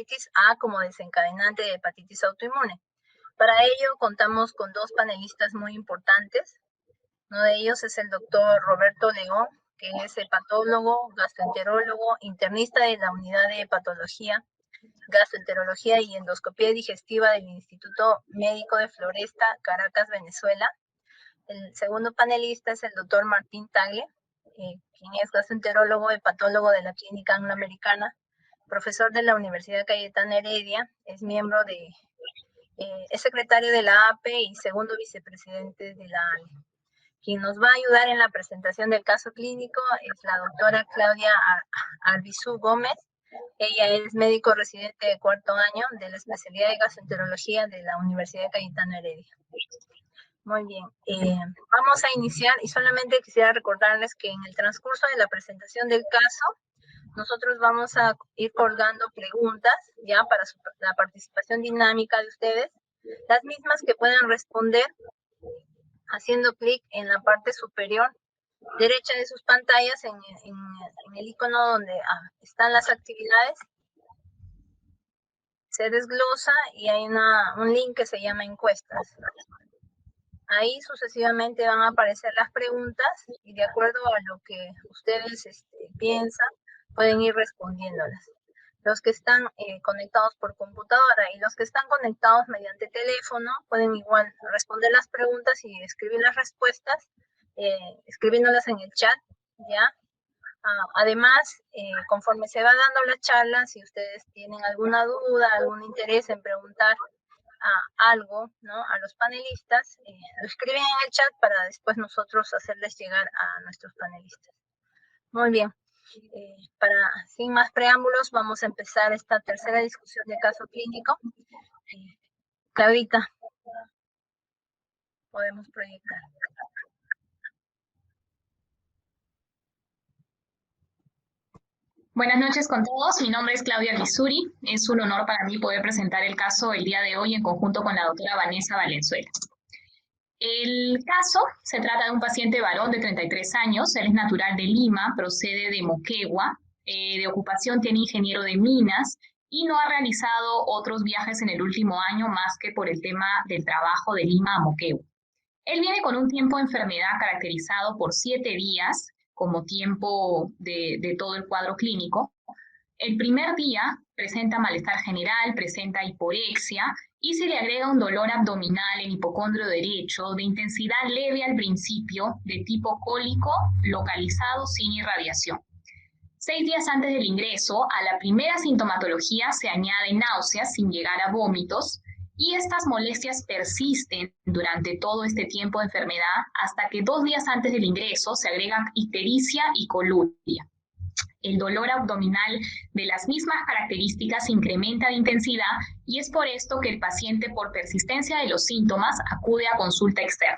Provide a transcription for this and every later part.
hepatitis A como desencadenante de hepatitis autoinmune. Para ello contamos con dos panelistas muy importantes. Uno de ellos es el doctor Roberto León, que es hepatólogo, gastroenterólogo, internista de la unidad de hepatología, gastroenterología y endoscopía digestiva del Instituto Médico de Floresta, Caracas, Venezuela. El segundo panelista es el doctor Martín Tagle, quien es gastroenterólogo, hepatólogo de la Clínica Angloamericana, profesor de la Universidad Cayetana Heredia, es miembro de, es secretario de la APE y segundo vicepresidente de la ALE. Quien nos va a ayudar en la presentación del caso clínico es la doctora Claudia Arbizú Gómez. Ella es médico residente de cuarto año de la especialidad de gastroenterología de la Universidad Cayetana Heredia. Muy bien, vamos a iniciar y solamente quisiera recordarles que en el transcurso de la presentación del caso, nosotros vamos a ir colgando preguntas ya para la participación dinámica de ustedes, las mismas que puedan responder haciendo clic en la parte superior derecha de sus pantallas en el icono donde están las actividades. Se desglosa y hay un link que se llama encuestas. Ahí sucesivamente van a aparecer las preguntas y de acuerdo a lo que ustedes piensan, pueden ir respondiéndolas. Los que están conectados por computadora y los que están conectados mediante teléfono pueden igual responder las preguntas y escribir las respuestas, escribiéndolas en el chat, ¿ya? Además, conforme se va dando la charla, si ustedes tienen alguna duda, algún interés en preguntar algo, ¿no?, a los panelistas, lo escriben en el chat para después nosotros hacerles llegar a nuestros panelistas. Muy bien. Sin más preámbulos, vamos a empezar esta tercera discusión de caso clínico. Claudita, podemos proyectar. Buenas noches con todos, mi nombre es Claudia Lisuri. Es un honor para mí poder presentar el caso el día de hoy en conjunto con la doctora Vanessa Valenzuela. El caso se trata de un paciente varón de 33 años, él es natural de Lima, procede de Moquegua, de ocupación tiene ingeniero de minas y no ha realizado otros viajes en el último año más que por el tema del trabajo de Lima a Moquegua. Él viene con un tiempo de enfermedad caracterizado por 7 días como tiempo de todo el cuadro clínico. El primer día presenta malestar general, presenta hiporexia y se le agrega un dolor abdominal en hipocondrio derecho de intensidad leve al principio, de tipo cólico, localizado sin irradiación. 6 días antes del ingreso, a la primera sintomatología se añade náuseas sin llegar a vómitos y estas molestias persisten durante todo este tiempo de enfermedad hasta que 2 días antes del ingreso se agregan ictericia y coluria. El dolor abdominal de las mismas características incrementa de intensidad y es por esto que el paciente, por persistencia de los síntomas, acude a consulta externa.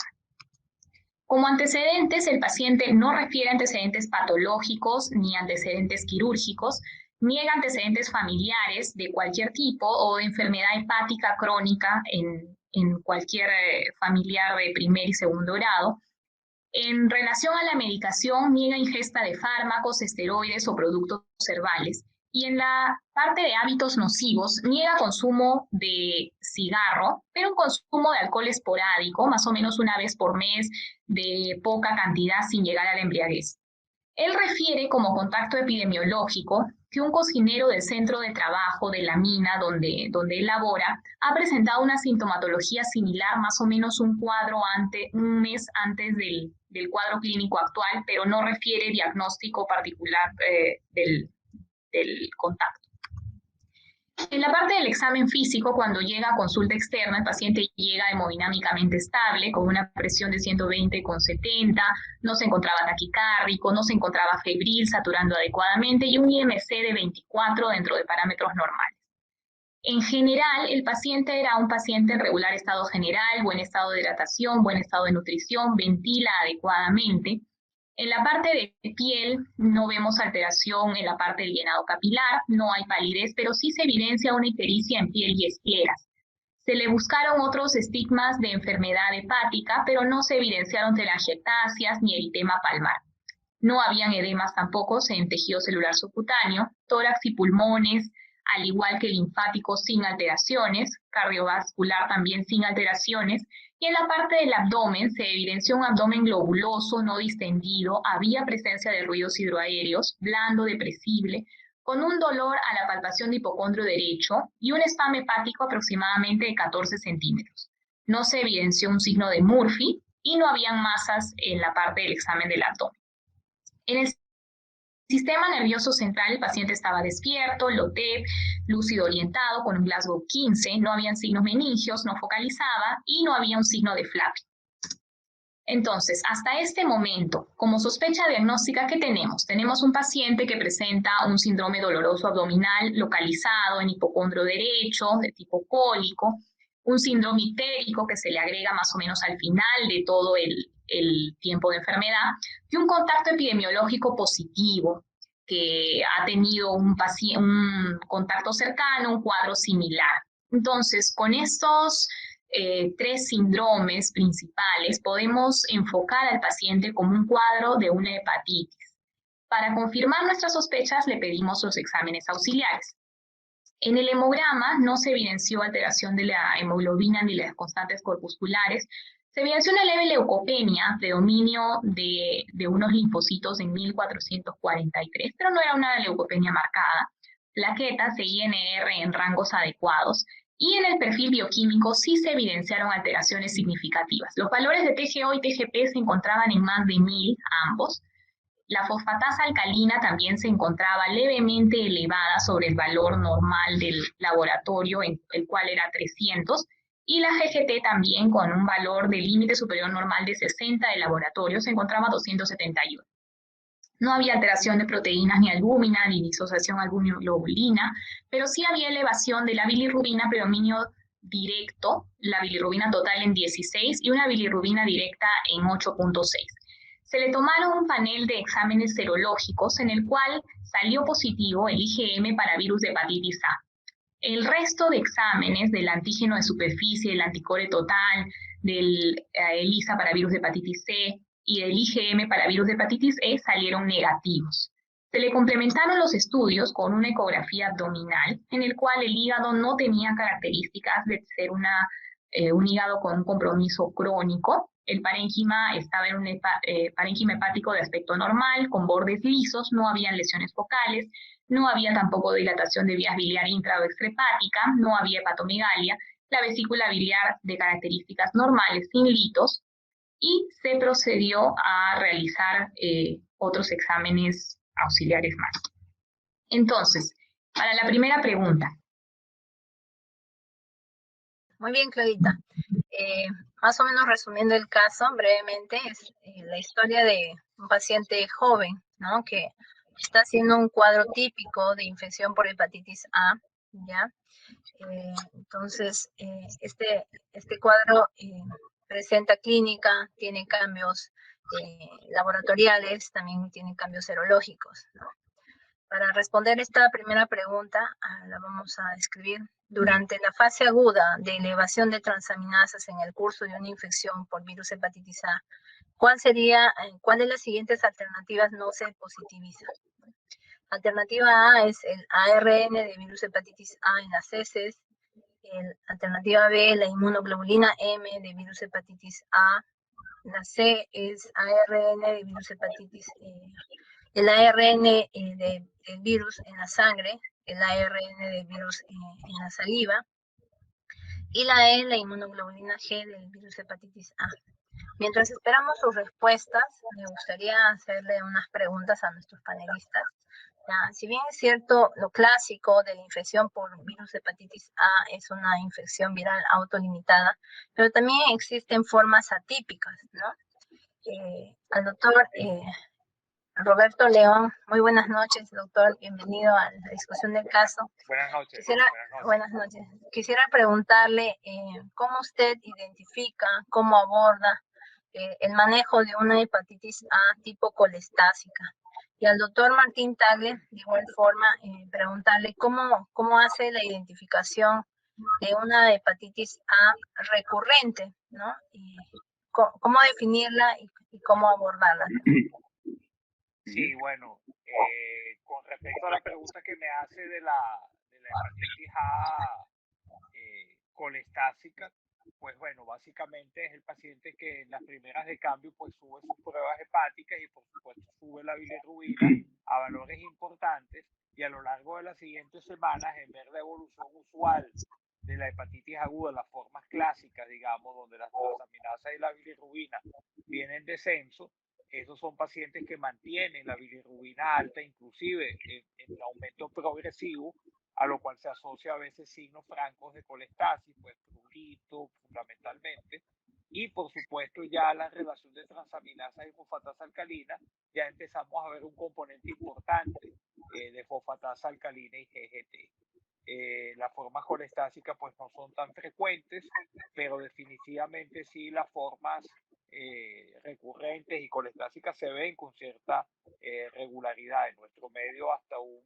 Como antecedentes, el paciente no refiere antecedentes patológicos ni antecedentes quirúrgicos, niega antecedentes familiares de cualquier tipo o de enfermedad hepática crónica en cualquier familiar de primer y segundo grado. En relación a la medicación, niega ingesta de fármacos, esteroides o productos herbales. Y en la parte de hábitos nocivos, niega consumo de cigarro, pero un consumo de alcohol esporádico, más o menos una vez por mes, de poca cantidad sin llegar a la embriaguez. Él refiere como contacto epidemiológico que un cocinero del centro de trabajo de la mina donde él labora ha presentado una sintomatología similar, más o menos un mes antes del cuadro clínico actual, pero no refiere diagnóstico particular del contacto. En la parte del examen físico, cuando llega a consulta externa, el paciente llega hemodinámicamente estable, con una presión de 120/70, no se encontraba taquicárdico, no se encontraba febril, saturando adecuadamente y un IMC de 24 dentro de parámetros normales. En general, el paciente era un paciente en regular estado general, buen estado de hidratación, buen estado de nutrición, ventila adecuadamente. En la parte de piel no vemos alteración en la parte del llenado capilar, no hay palidez, pero sí se evidencia una ictericia en piel y escleras. Se le buscaron otros estigmas de enfermedad hepática, pero no se evidenciaron telangiectasias ni eritema palmar. No habían edemas tampoco en tejido celular subcutáneo, tórax y pulmones al igual que linfático sin alteraciones, cardiovascular también sin alteraciones, y en la parte del abdomen se evidenció un abdomen globuloso, no distendido, había presencia de ruidos hidroaéreos, blando, depresible, con un dolor a la palpación de hipocondrio derecho y un spam hepático aproximadamente de 14 centímetros. No se evidenció un signo de Murphy y no habían masas en la parte del examen del abdomen. En el sistema nervioso central, el paciente estaba despierto, LOTEP, lúcido orientado, con un Glasgow 15, no habían signos meningios, no focalizaba y no había un signo de Flappy. Entonces, hasta este momento, como sospecha diagnóstica, ¿qué tenemos? Tenemos un paciente que presenta un síndrome doloroso abdominal localizado en hipocondrio derecho, de tipo cólico, un síndrome ictérico que se le agrega más o menos al final de todo el tiempo de enfermedad, y un contacto epidemiológico positivo, que ha tenido un contacto cercano, un cuadro similar. Entonces, con estos tres síndromes principales, podemos enfocar al paciente como un cuadro de una hepatitis. Para confirmar nuestras sospechas, le pedimos los exámenes auxiliares. En el hemograma no se evidenció alteración de la hemoglobina ni las constantes corpusculares. Se evidenció una leve leucopenia, predominio de unos linfocitos en 1443, pero no era una leucopenia marcada. Plaquetas e INR en rangos adecuados. Y en el perfil bioquímico sí se evidenciaron alteraciones significativas. Los valores de TGO y TGP se encontraban en más de 1000 ambos. La fosfatasa alcalina también se encontraba levemente elevada sobre el valor normal del laboratorio, el cual era 300, y la GGT también con un valor de límite superior normal de 60 del laboratorio se encontraba 271. No había alteración de proteínas ni albúmina, ni disociación albuminoglobulina, pero sí había elevación de la bilirrubina, predominio directo, la bilirrubina total en 16 y una bilirrubina directa en 8.6. Se le tomaron un panel de exámenes serológicos en el cual salió positivo el IgM para virus de hepatitis A. El resto de exámenes del antígeno de superficie, del anticore total, del ELISA para virus de hepatitis C y del IgM para virus de hepatitis E salieron negativos. Se le complementaron los estudios con una ecografía abdominal en el cual el hígado no tenía características de ser un hígado con un compromiso crónico. El parénquima estaba en un parénquima hepático de aspecto normal, con bordes lisos, no habían lesiones focales, no había tampoco dilatación de vías biliar intra o extrahepática, no había hepatomegalia, la vesícula biliar de características normales, sin litos, y se procedió a realizar otros exámenes auxiliares más. Entonces, para la primera pregunta. Muy bien, Claudita. Más o menos resumiendo el caso brevemente, es la historia de un paciente joven, ¿no? Que está haciendo un cuadro típico de infección por hepatitis A, ¿ya? Entonces, este cuadro presenta clínica, tiene cambios laboratoriales, también tiene cambios serológicos, ¿no? Para responder esta primera pregunta, la vamos a escribir. Durante la fase aguda de elevación de transaminasas en el curso de una infección por virus hepatitis A, ¿cuál de las siguientes alternativas no se positiviza? Alternativa A es el ARN de virus hepatitis A en las heces. Alternativa B, la inmunoglobulina M de virus hepatitis A. La C es ARN de virus hepatitis el ARN del virus en la sangre, el ARN del virus en la saliva, y la E, la inmunoglobulina G del virus hepatitis A. Mientras esperamos sus respuestas, me gustaría hacerle unas preguntas a nuestros panelistas. Ya, si bien es cierto, lo clásico de la infección por virus hepatitis A es una infección viral autolimitada, pero también existen formas atípicas, ¿no? Al doctor Roberto León, muy buenas noches, doctor. Bienvenido a la discusión del caso. Buenas noches. Buenas noches. Quisiera preguntarle cómo usted identifica, cómo aborda el manejo de una hepatitis A tipo colestásica. Y al doctor Martín Tagle, de igual forma, preguntarle cómo hace la identificación de una hepatitis A recurrente, ¿no? Y cómo definirla y cómo abordarla. Sí, bueno, con respecto a la pregunta que me hace de la la hepatitis A colestásica, pues bueno, básicamente es el paciente que en las primeras de cambio pues sube sus pruebas hepáticas y por supuesto sube la bilirrubina a valores importantes, y a lo largo de las siguientes semanas, en ver la evolución usual de la hepatitis aguda, las formas clásicas, digamos, donde las transaminasas y la bilirrubina vienen en descenso, esos son pacientes que mantienen la bilirrubina alta, inclusive en aumento progresivo, a lo cual se asocia a veces signos francos de colestasis, pues prurito fundamentalmente, y por supuesto ya la relación de transaminasas y fosfatasa alcalina, ya empezamos a ver un componente importante de fosfatasa alcalina y GGT. Las formas colestásicas pues no son tan frecuentes, pero definitivamente sí las formas recurrentes y colestásicas se ven con cierta regularidad. En nuestro medio hasta un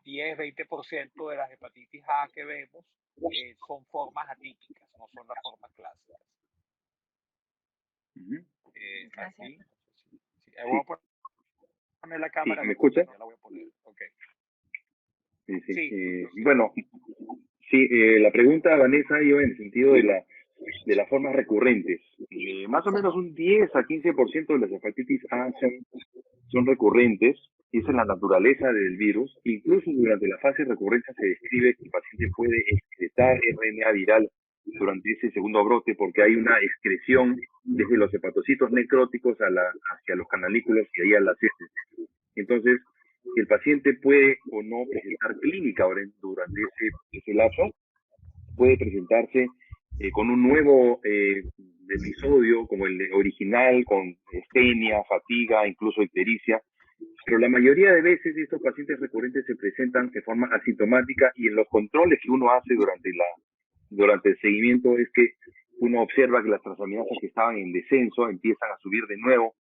10-20% de las hepatitis A que vemos son formas atípicas, no son las formas clásicas. Aquí, voy a poner la cámara. ¿Me escucha? Ya la voy a poner. Okay. Sí. Bueno, sí, la pregunta, Vanessa, iba en el sentido de las formas recurrentes. Más o menos un 10 a 15% de las hepatitis A son recurrentes, y esa es la naturaleza del virus. Incluso durante la fase de recurrencia se describe que el paciente puede excretar RNA viral durante ese segundo brote, porque hay una excreción desde los hepatocitos necróticos hacia los canalículos y ahí a las heces. Entonces, el paciente puede o no presentar clínica durante ese lapso, puede presentarse con un nuevo episodio como el original, con astenia, fatiga, incluso ictericia, pero la mayoría de veces estos pacientes recurrentes se presentan de forma asintomática, y en los controles que uno hace durante el seguimiento es que uno observa que las transaminasas que estaban en descenso empiezan a subir de nuevo.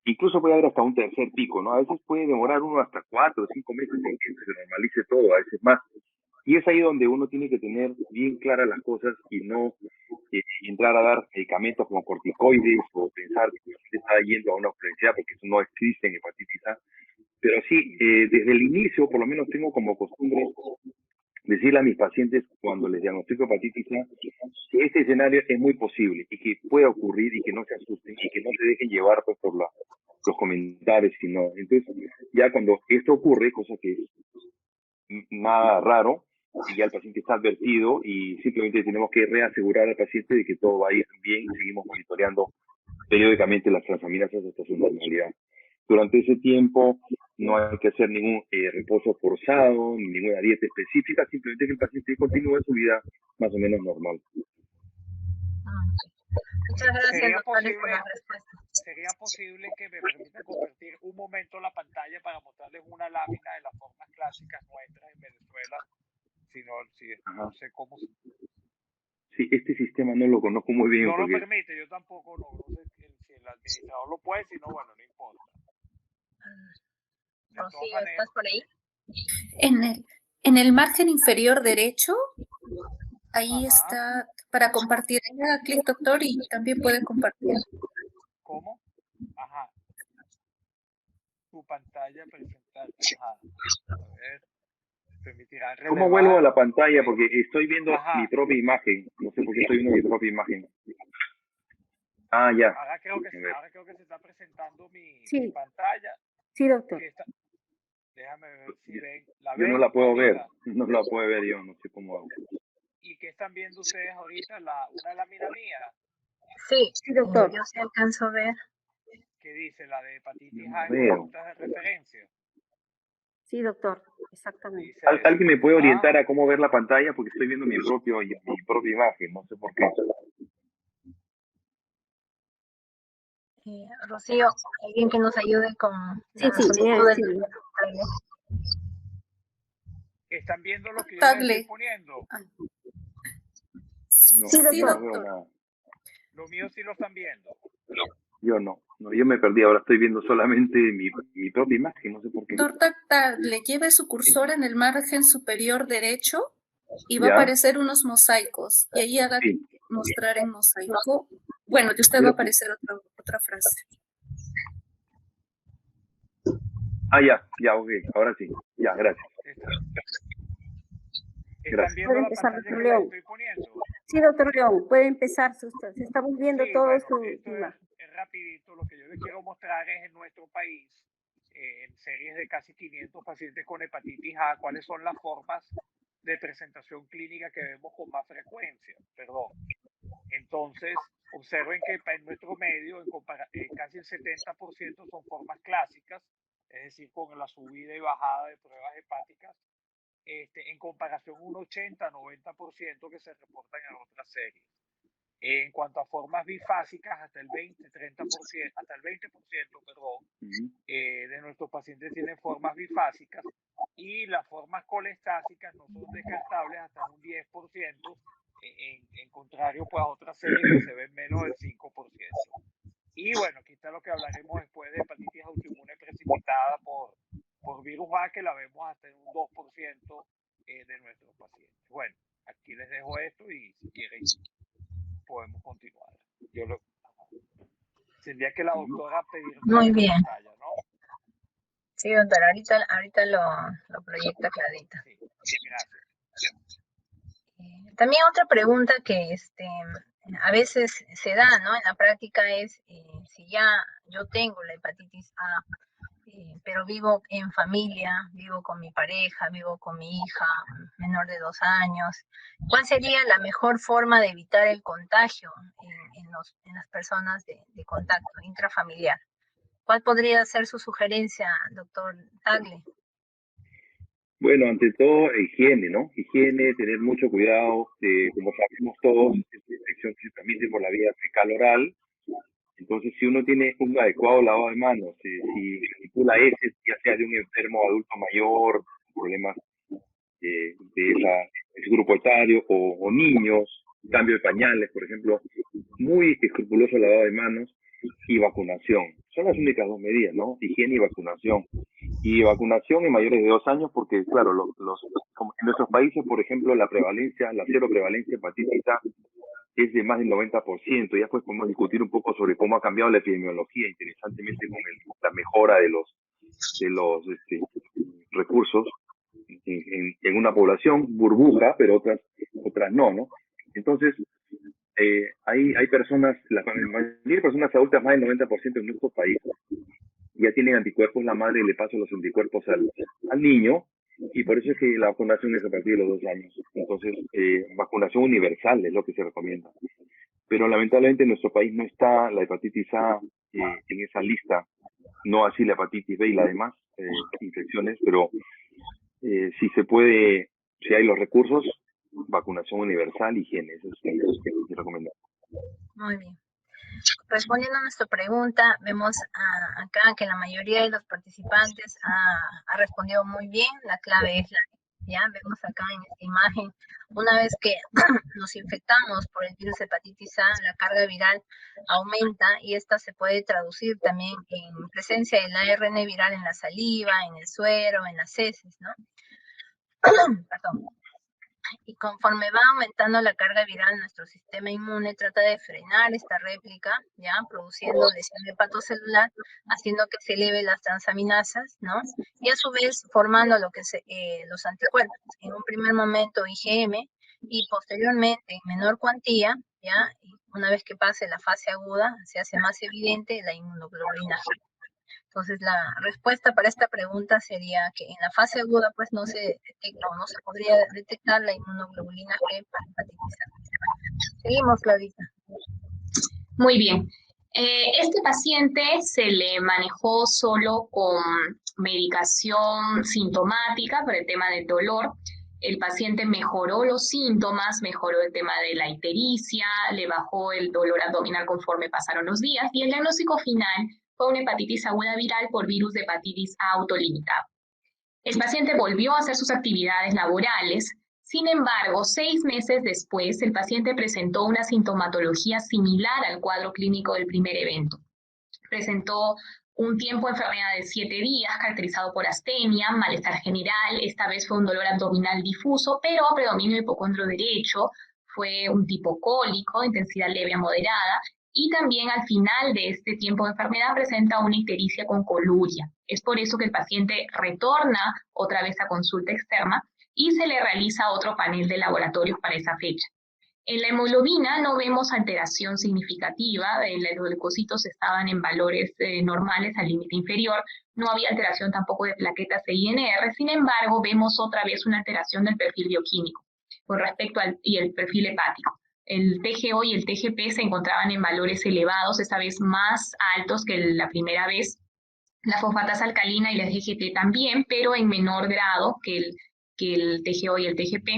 Incluso puede haber hasta un tercer pico, ¿no? A veces puede demorar uno hasta 4 o 5 meses en que se normalice todo, a veces más. Y es ahí donde uno tiene que tener bien claras las cosas y no entrar a dar medicamentos como corticoides o pensar que usted está yendo a una urgencia, porque eso no existe en hepatitis A. Pero sí, desde el inicio, por lo menos tengo como costumbre decirle a mis pacientes cuando les diagnostico hepatitis A que este escenario es muy posible y que puede ocurrir, y que no se asusten y que no se dejen llevar pues, por los comentarios, sino entonces ya cuando esto ocurre, cosa que es nada raro, y ya el paciente está advertido, y simplemente tenemos que reasegurar al paciente de que todo va a ir bien, y seguimos monitoreando periódicamente las transaminasas hasta su normalidad. Durante ese tiempo no hay que hacer ningún reposo forzado, ni ninguna dieta específica, simplemente que el paciente continúe su vida más o menos normal. Muchas gracias, doctores, por la respuesta. ¿Sería posible que me permitan compartir un momento la pantalla para mostrarles una lámina de las formas clásicas nuestras en Venezuela? No sé cómo. Sí, este sistema no lo conozco muy bien. No porque lo permite, yo tampoco, no sé si el administrador lo puede, si no, bueno, no importa. Rocío, ¿estás por ahí? En el margen inferior derecho, ahí está para compartir. Haga clic, doctor, y también puede compartir. ¿Cómo? Ajá. Tu pantalla presentar. Ajá. A ver. Permitirá relevar. ¿Cómo vuelvo a la pantalla? Porque estoy viendo mi propia imagen. No sé por qué estoy viendo mi propia imagen. Ah, ya. Ahora creo que se está presentando mi pantalla. Sí, doctor. Déjame ver si ven. Yo no la puedo ver. No la puedo ver yo. No sé cómo hago. ¿Y qué están viendo ustedes ahorita? ¿Una lámina mía? Sí, doctor. Yo sí alcanzo a ver. ¿Qué dice? La de hepatitis A en conductas de referencia. Sí, doctor, exactamente. ¿Alguien me puede orientar a cómo ver la pantalla? Porque estoy viendo mi propia imagen, no sé por qué. Rocío, alguien que nos ayude con ¿Están viendo lo que yo les estoy poniendo? No, sí, no veo nada. Lo mío sí lo están viendo. Yo no, yo me perdí, ahora estoy viendo solamente mi propia imagen, no sé por qué. Doctor, le lleve su cursor en el margen superior derecho y va a aparecer unos mosaicos, y ahí haga mostrar en mosaico. Bueno, de usted va a aparecer otra frase. Ya, ok, ahora sí, ya, gracias. ¿Están viendo Puede la empezar, pantalla doctor que les León. estoy poniendo? Sí, doctor León, puede empezar. Se estamos viendo Sí, todo bueno, su esto es rapidito. Lo que yo les quiero mostrar es en nuestro país, en series de casi 500 pacientes con hepatitis A, cuáles son las formas de presentación clínica que vemos con más frecuencia. Entonces, observen que en nuestro medio, casi el 70% son formas clásicas, es decir, con la subida y bajada de pruebas hepáticas, en comparación a un 80-90% que se reportan en otras series. En cuanto a formas bifásicas, hasta el 20-30%, hasta el 20%, de nuestros pacientes tienen formas bifásicas, y las formas colestásicas no son descartables hasta en un 10%, en contrario pues a otras series que se ven menos del 5%. Y bueno, aquí está lo que hablaremos después de hepatitis autoinmune precipitada por virus A, que la vemos hasta en un 2% de nuestros pacientes. Bueno, aquí les dejo esto y si quieren podemos continuar. Tendría que la doctora pedir muy bien. pantalla, ¿no? Sí, doctora, ahorita lo proyecta clarita. Sí, gracias. También otra pregunta que a veces se da, ¿no? En la práctica es si ya yo tengo la hepatitis A, pero vivo en familia, vivo con mi pareja, vivo con mi hija menor de 2 años, ¿cuál sería la mejor forma de evitar el contagio en las personas de contacto intrafamiliar? ¿Cuál podría ser su sugerencia, doctor Tagle? Bueno, ante todo, higiene, ¿no? Higiene, tener mucho cuidado. Como sabemos todos, esta infección se transmite por la vía fecal oral. Entonces, si uno tiene un adecuado lavado de manos, si manipula heces, ya sea de un enfermo adulto mayor, problemas de ese grupo etario, o niños, cambio de pañales, por ejemplo, muy escrupuloso lavado de manos y vacunación. Son las únicas dos medidas, ¿no? Higiene y vacunación. Y vacunación en mayores de 2 años, porque, claro, como en nuestros países, por ejemplo, la cero prevalencia de hepatitis A es de más del 90%. Ya pues podemos discutir un poco sobre cómo ha cambiado la epidemiología, interesantemente, con la mejora de los recursos en una población burbuja, pero otras no, ¿no? Entonces, hay personas, la mayoría de personas adultas, más del 90% en nuestro país, ya tienen anticuerpos. La madre le pasa los anticuerpos al niño, y por eso es que la vacunación es a partir de los 2 años. Entonces, vacunación universal es lo que se recomienda. Pero lamentablemente en nuestro país no está la hepatitis A en esa lista, no así la hepatitis B y las demás infecciones, pero si se puede, si hay los recursos, vacunación universal, higiene, eso es lo que recomiendo. Muy bien. Respondiendo a nuestra pregunta, vemos acá que la mayoría de los participantes ha respondido muy bien. La clave es ya vemos acá en esta imagen, una vez que nos infectamos por el virus hepatitis A, la carga viral aumenta, y esta se puede traducir también en presencia del ARN viral en la saliva, en el suero, en las heces, ¿no? Perdón. Y conforme va aumentando la carga viral, nuestro sistema inmune trata de frenar esta réplica, ya produciendo lesión hepatocelular, haciendo que se eleven las transaminasas, ¿no? Y a su vez formando lo que los anticuerpos. En un primer momento IgM, y posteriormente en menor cuantía, ya, una vez que pase la fase aguda, se hace más evidente la inmunoglobulina G. Entonces, la respuesta para esta pregunta sería que en la fase aguda pues no se detecta o no se podría detectar la inmunoglobulina G para hepatitis A. Seguimos, Claudita. Muy bien. Este paciente se le manejó solo con medicación sintomática por el tema del dolor. El paciente mejoró los síntomas, mejoró el tema de la ictericia, le bajó el dolor abdominal conforme pasaron los días, y el diagnóstico final fue una hepatitis aguda viral por virus de hepatitis A autolimitado. El paciente volvió a hacer sus actividades laborales. Sin embargo, 6 meses después, el paciente presentó una sintomatología similar al cuadro clínico del primer evento. Presentó un tiempo de enfermedad de 7 días, caracterizado por astenia, malestar general. Esta vez fue un dolor abdominal difuso, pero predominio hipocondrio derecho. Fue un tipo cólico, intensidad leve a moderada, y también al final de este tiempo de enfermedad presenta una ictericia con coluria. Es por eso que el paciente retorna otra vez a consulta externa y se le realiza otro panel de laboratorios para esa fecha. En la hemoglobina no vemos alteración significativa, los leucocitos estaban en valores normales al límite inferior, no había alteración tampoco de plaquetas e INR, sin embargo vemos otra vez una alteración del perfil bioquímico con respecto al el perfil hepático. El TGO y el TGP se encontraban en valores elevados, esta vez más altos que la primera vez, la fosfatasa alcalina y la GGT también, pero en menor grado que el TGO y el TGP.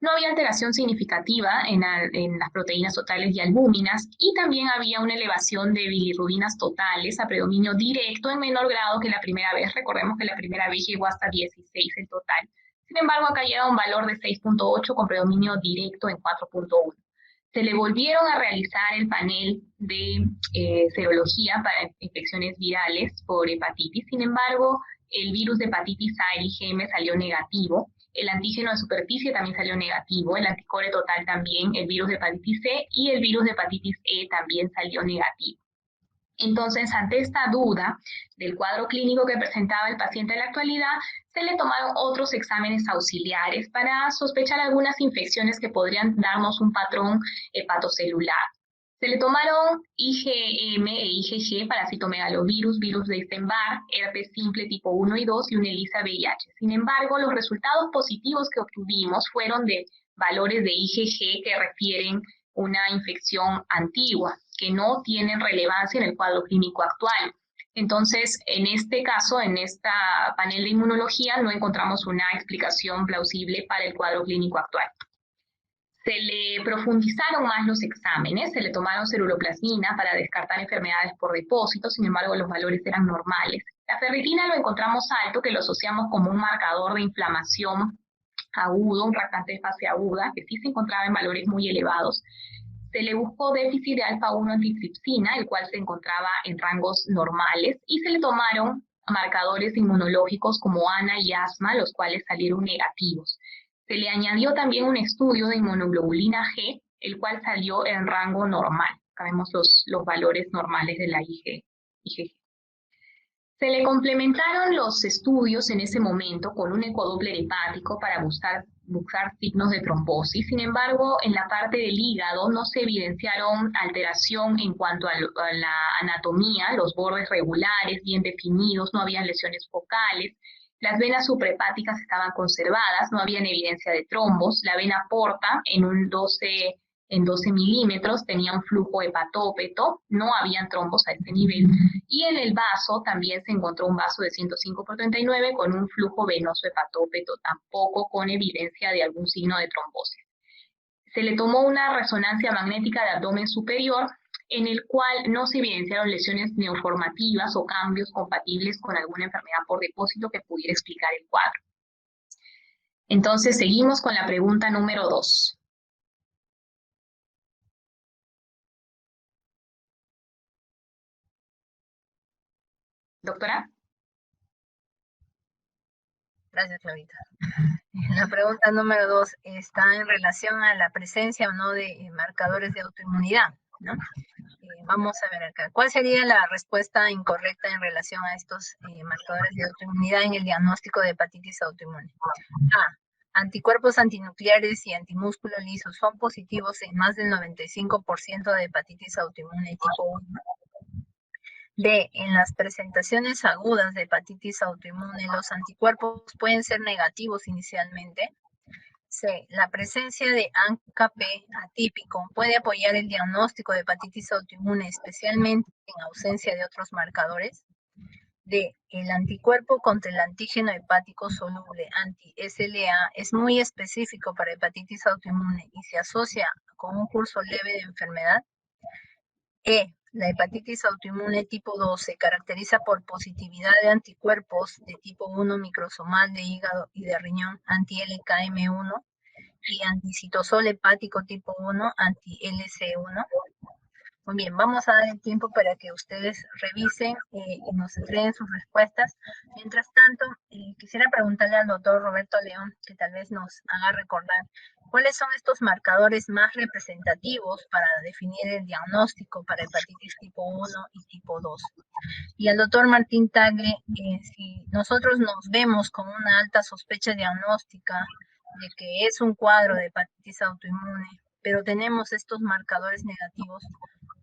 No había alteración significativa en las proteínas totales y albúminas, y también había una elevación de bilirrubinas totales a predominio directo en menor grado que la primera vez. Recordemos que la primera vez llegó hasta 16 en total. Sin embargo, acá llega un valor de 6.8 con predominio directo en 4.1. Se le volvieron a realizar el panel de serología para infecciones virales por hepatitis. Sin embargo, el virus de hepatitis A, el IgM, salió negativo. El antígeno de superficie también salió negativo, el anticore total también, el virus de hepatitis C y el virus de hepatitis E también salió negativo. Entonces, ante esta duda del cuadro clínico que presentaba el paciente en la actualidad, se le tomaron otros exámenes auxiliares para sospechar algunas infecciones que podrían darnos un patrón hepatocelular. Se le tomaron IgM e IgG para citomegalovirus, virus de Epstein-Barr, herpes simple tipo 1 y 2 y un ELISA VIH. Sin embargo, los resultados positivos que obtuvimos fueron de valores de IgG que refieren una infección antigua, que no tienen relevancia en el cuadro clínico actual. Entonces, en este caso, en esta panel de inmunología, no encontramos una explicación plausible para el cuadro clínico actual. Se le profundizaron más los exámenes, se le tomaron ceruloplasmina para descartar enfermedades por depósito, sin embargo los valores eran normales. La ferritina lo encontramos alto, que lo asociamos como un marcador de inflamación agudo, un reactante de fase aguda, que sí se encontraba en valores muy elevados. Se le buscó déficit de alfa-1 antitripsina, el cual se encontraba en rangos normales, y se le tomaron marcadores inmunológicos como ANA y asma, los cuales salieron negativos. Se le añadió también un estudio de inmunoglobulina G, el cual salió en rango normal. Acá vemos los valores normales de la IgG. Se le complementaron los estudios en ese momento con un ecodoppler hepático para buscar signos de trombosis. Sin embargo, en la parte del hígado no se evidenciaron alteración en cuanto a la anatomía, los bordes regulares, bien definidos, no habían lesiones focales. Las venas suprahepáticas estaban conservadas, no había evidencia de trombos. La vena porta en 12 milímetros tenía un flujo hepatópeto, no habían trombos a este nivel. Y en el vaso también se encontró un vaso de 105/39 con un flujo venoso hepatópeto, tampoco con evidencia de algún signo de trombosis. Se le tomó una resonancia magnética de abdomen superior, en el cual no se evidenciaron lesiones neoformativas o cambios compatibles con alguna enfermedad por depósito que pudiera explicar el cuadro. Entonces, seguimos con la pregunta número 2. Doctora. Gracias, Claudita. La pregunta número 2 está en relación a la presencia o no de marcadores de autoinmunidad, ¿no? Vamos a ver acá. ¿Cuál sería la respuesta incorrecta en relación a estos marcadores de autoinmunidad en el diagnóstico de hepatitis autoinmune? A. Anticuerpos antinucleares y antimúsculo liso son positivos en más del 95% de hepatitis autoinmune tipo 1. D. En las presentaciones agudas de hepatitis autoinmune, los anticuerpos pueden ser negativos inicialmente. C. La presencia de ANCA-P atípico puede apoyar el diagnóstico de hepatitis autoinmune, especialmente en ausencia de otros marcadores. D. El anticuerpo contra el antígeno hepático soluble anti-SLA es muy específico para hepatitis autoinmune y se asocia con un curso leve de enfermedad. E. La hepatitis autoinmune tipo 2 se caracteriza por positividad de anticuerpos de tipo 1 microsomal de hígado y de riñón anti-LKM1 y anticitosol hepático tipo 1 anti-LC1. Muy bien, vamos a dar el tiempo para que ustedes revisen y nos entreguen sus respuestas. Mientras tanto, quisiera preguntarle al doctor Roberto León, que tal vez nos haga recordar ¿Cuáles son estos marcadores más representativos para definir el diagnóstico para hepatitis tipo 1 y tipo 2? Y al doctor Martín Tagle, si nosotros nos vemos con una alta sospecha diagnóstica de que es un cuadro de hepatitis autoinmune, pero tenemos estos marcadores negativos,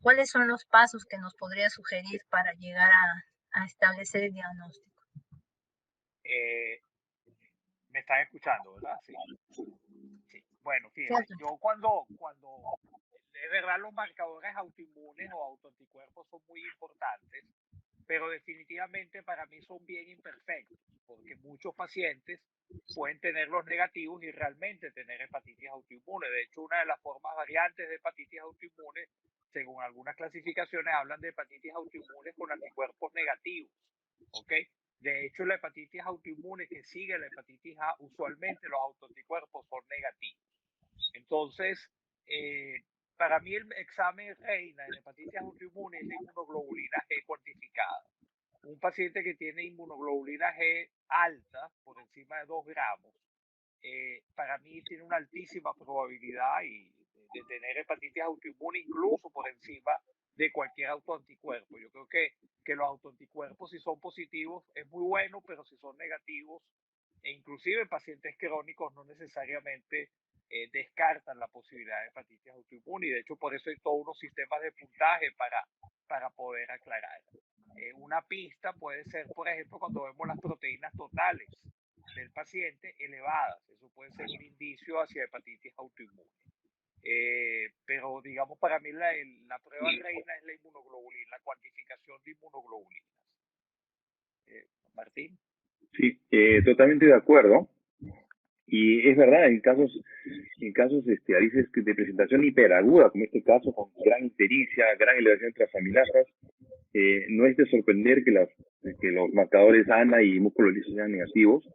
¿cuáles son los pasos que nos podría sugerir para llegar a establecer el diagnóstico? Me están escuchando, ¿verdad? Sí. Sí. Bueno, fíjense, yo cuando de verdad los marcadores autoinmunes o autoanticuerpos son muy importantes, pero definitivamente para mí son bien imperfectos, porque muchos pacientes pueden tener los negativos y realmente tener hepatitis autoinmune. De hecho, una de las formas variantes de hepatitis autoinmune, según algunas clasificaciones, hablan de hepatitis autoinmune con anticuerpos negativos. ¿Ok? De hecho, la hepatitis autoinmune que sigue la hepatitis A, usualmente los autoanticuerpos son negativos. Entonces, para mí el examen reina en hepatitis autoinmune es la inmunoglobulina G cuantificada. Un paciente que tiene inmunoglobulina G alta, por encima de 2 gramos, para mí tiene una altísima probabilidad de tener hepatitis autoinmune, incluso por encima de cualquier autoanticuerpo. Yo creo que los autoanticuerpos, si son positivos, es muy bueno, pero si son negativos, e inclusive en pacientes crónicos, no necesariamente descartan la posibilidad de hepatitis autoinmune. Y de hecho, por eso hay todos unos sistemas de puntaje para poder aclarar. Una pista puede ser, por ejemplo, cuando vemos las proteínas totales del paciente elevadas. Eso puede ser un indicio hacia hepatitis autoinmune. Pero digamos, para mí la prueba reina es la inmunoglobulina, la cuantificación de inmunoglobulinas. Martín. Sí, totalmente de acuerdo. Y es verdad, en casos a veces de presentación hiperaguda, como este caso, con gran ictericia, gran elevación de transaminasas, no es de sorprender que los marcadores ANA y músculo liso sean negativos.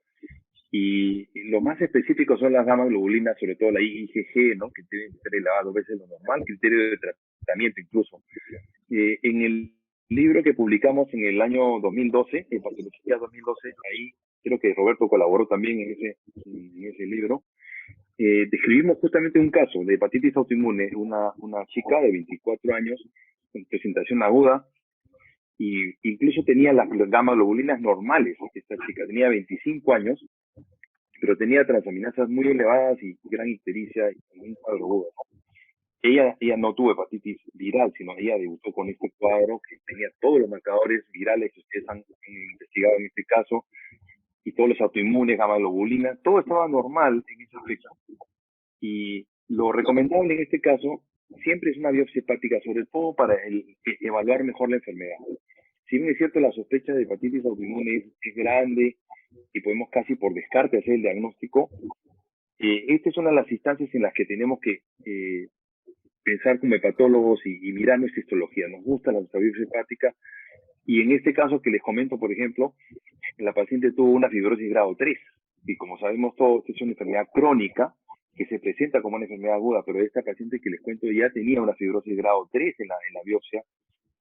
Y lo más específico son las gamma globulinas, sobre todo la IgG, ¿no? Que tienen que ser elevada 2 veces lo normal, criterio de tratamiento incluso. En el libro que publicamos en el año 2012, en Patología 2012, ahí creo que Roberto colaboró también en ese libro, describimos justamente un caso de hepatitis autoinmune, una chica de 24 años con presentación aguda, y incluso tenía las gamma globulinas normales. Esta chica tenía 25 años, pero tenía transaminasas muy elevadas y gran ictericia y un cuadro agudo. Ella no tuvo hepatitis viral, sino ella debutó con este cuadro que tenía todos los marcadores virales que ustedes han investigado en este caso, y todos los autoinmunes, gamma globulina, todo estaba normal en ese aspecto. Y lo recomendable en este caso siempre es una biopsia hepática, sobre todo para evaluar mejor la enfermedad. Si bien es cierto, la sospecha de hepatitis autoinmune es grande y podemos casi por descarte hacer el diagnóstico, esta es una de las instancias en las que tenemos que pensar como hepatólogos y mirar nuestra histología. Nos gusta la biopsia hepática, y en este caso que les comento, por ejemplo, la paciente tuvo una fibrosis grado 3, y como sabemos todos, es una enfermedad crónica que se presenta como una enfermedad aguda, pero esta paciente que les cuento ya tenía una fibrosis grado 3 en la biopsia,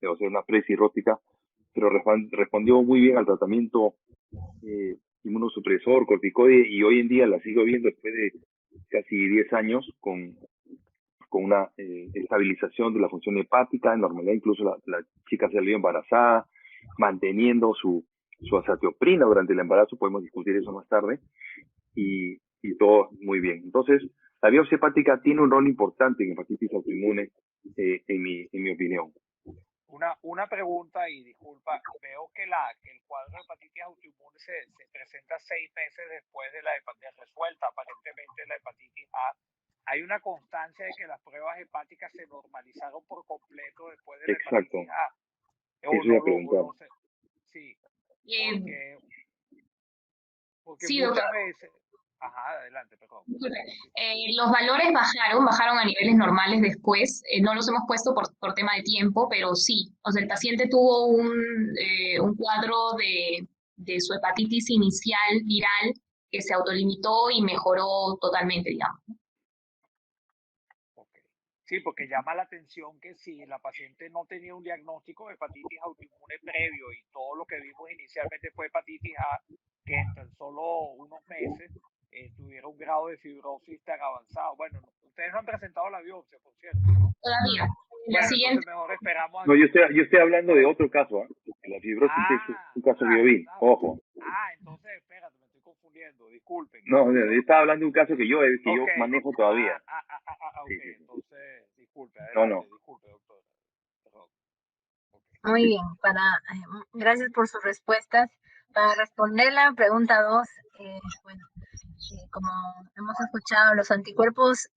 o sea, una precirrótica, pero respondió muy bien al tratamiento inmunosupresor, corticoide, y hoy en día la sigo viendo después de casi 10 años con una estabilización de la función hepática, en normalidad incluso la chica salió embarazada, manteniendo su azatioprina durante el embarazo, podemos discutir eso más tarde, y todo muy bien. Entonces, la biopsia hepática tiene un rol importante en hepatitis autoinmune, en mi opinión. Una pregunta, y disculpa, veo que el cuadro de hepatitis autoinmune se presenta 6 meses después de la hepatitis resuelta, aparentemente la hepatitis A. ¿Hay una constancia de que las pruebas hepáticas se normalizaron por completo después de la hepatitis A? Eso iba a preguntar. No sé. Sí, porque sí, muchas doctor. veces... Ajá, adelante, perdón. Los valores bajaron a niveles normales después. No los hemos puesto por tema de tiempo, pero sí. O sea, el paciente tuvo un cuadro de su hepatitis inicial viral que se autolimitó y mejoró totalmente, digamos. Okay. Sí, porque llama la atención que si la paciente no tenía un diagnóstico de hepatitis autoinmune previo y todo lo que vimos inicialmente fue hepatitis A, que en tan solo unos meses tuviera un grado de fibrosis tan avanzado. Bueno, ustedes no han presentado la biopsia, por cierto, ¿no? Todavía. Bueno, entonces mejor esperamos. No, yo estoy hablando de otro caso, La fibrosis es un caso biobín, ojo. Entonces, espérate, me estoy confundiendo, disculpen. No, yo estaba hablando de un caso que yo manejo todavía. Sí. Entonces, disculpe, disculpe, doctor. Perdón. Muy bien, gracias por sus respuestas. Para responder la pregunta 2, bueno, como hemos escuchado, los anticuerpos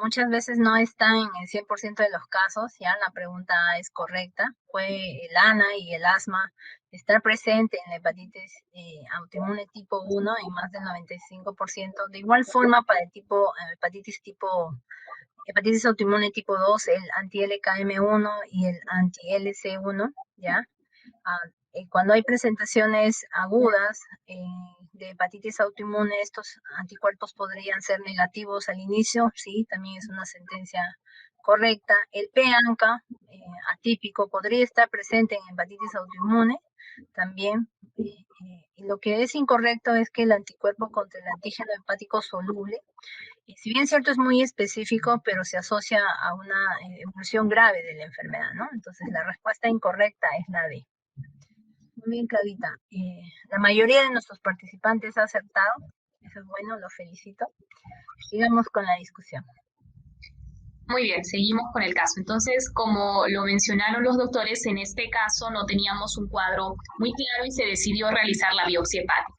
muchas veces no están en el 100% de los casos, ya la pregunta es correcta. Puede el ANA y el asma estar presente en la hepatitis autoinmune tipo 1 en más del 95%. De igual forma, para el hepatitis autoinmune tipo 2, el anti-LKM1 y el anti-LC1, ¿ya? Cuando hay presentaciones agudas de hepatitis autoinmune, estos anticuerpos podrían ser negativos al inicio, sí, también es una sentencia correcta. El P-ANCA atípico podría estar presente en hepatitis autoinmune también. Y lo que es incorrecto es que el anticuerpo contra el antígeno hepático soluble, si bien cierto es muy específico, pero se asocia a una evolución grave de la enfermedad, ¿no? Entonces la respuesta incorrecta es la D. Muy bien, Claudita. La mayoría de nuestros participantes ha acertado. Eso es bueno, los felicito. Sigamos con la discusión. Muy bien, seguimos con el caso. Entonces, como lo mencionaron los doctores, en este caso no teníamos un cuadro muy claro y se decidió realizar la biopsia hepática.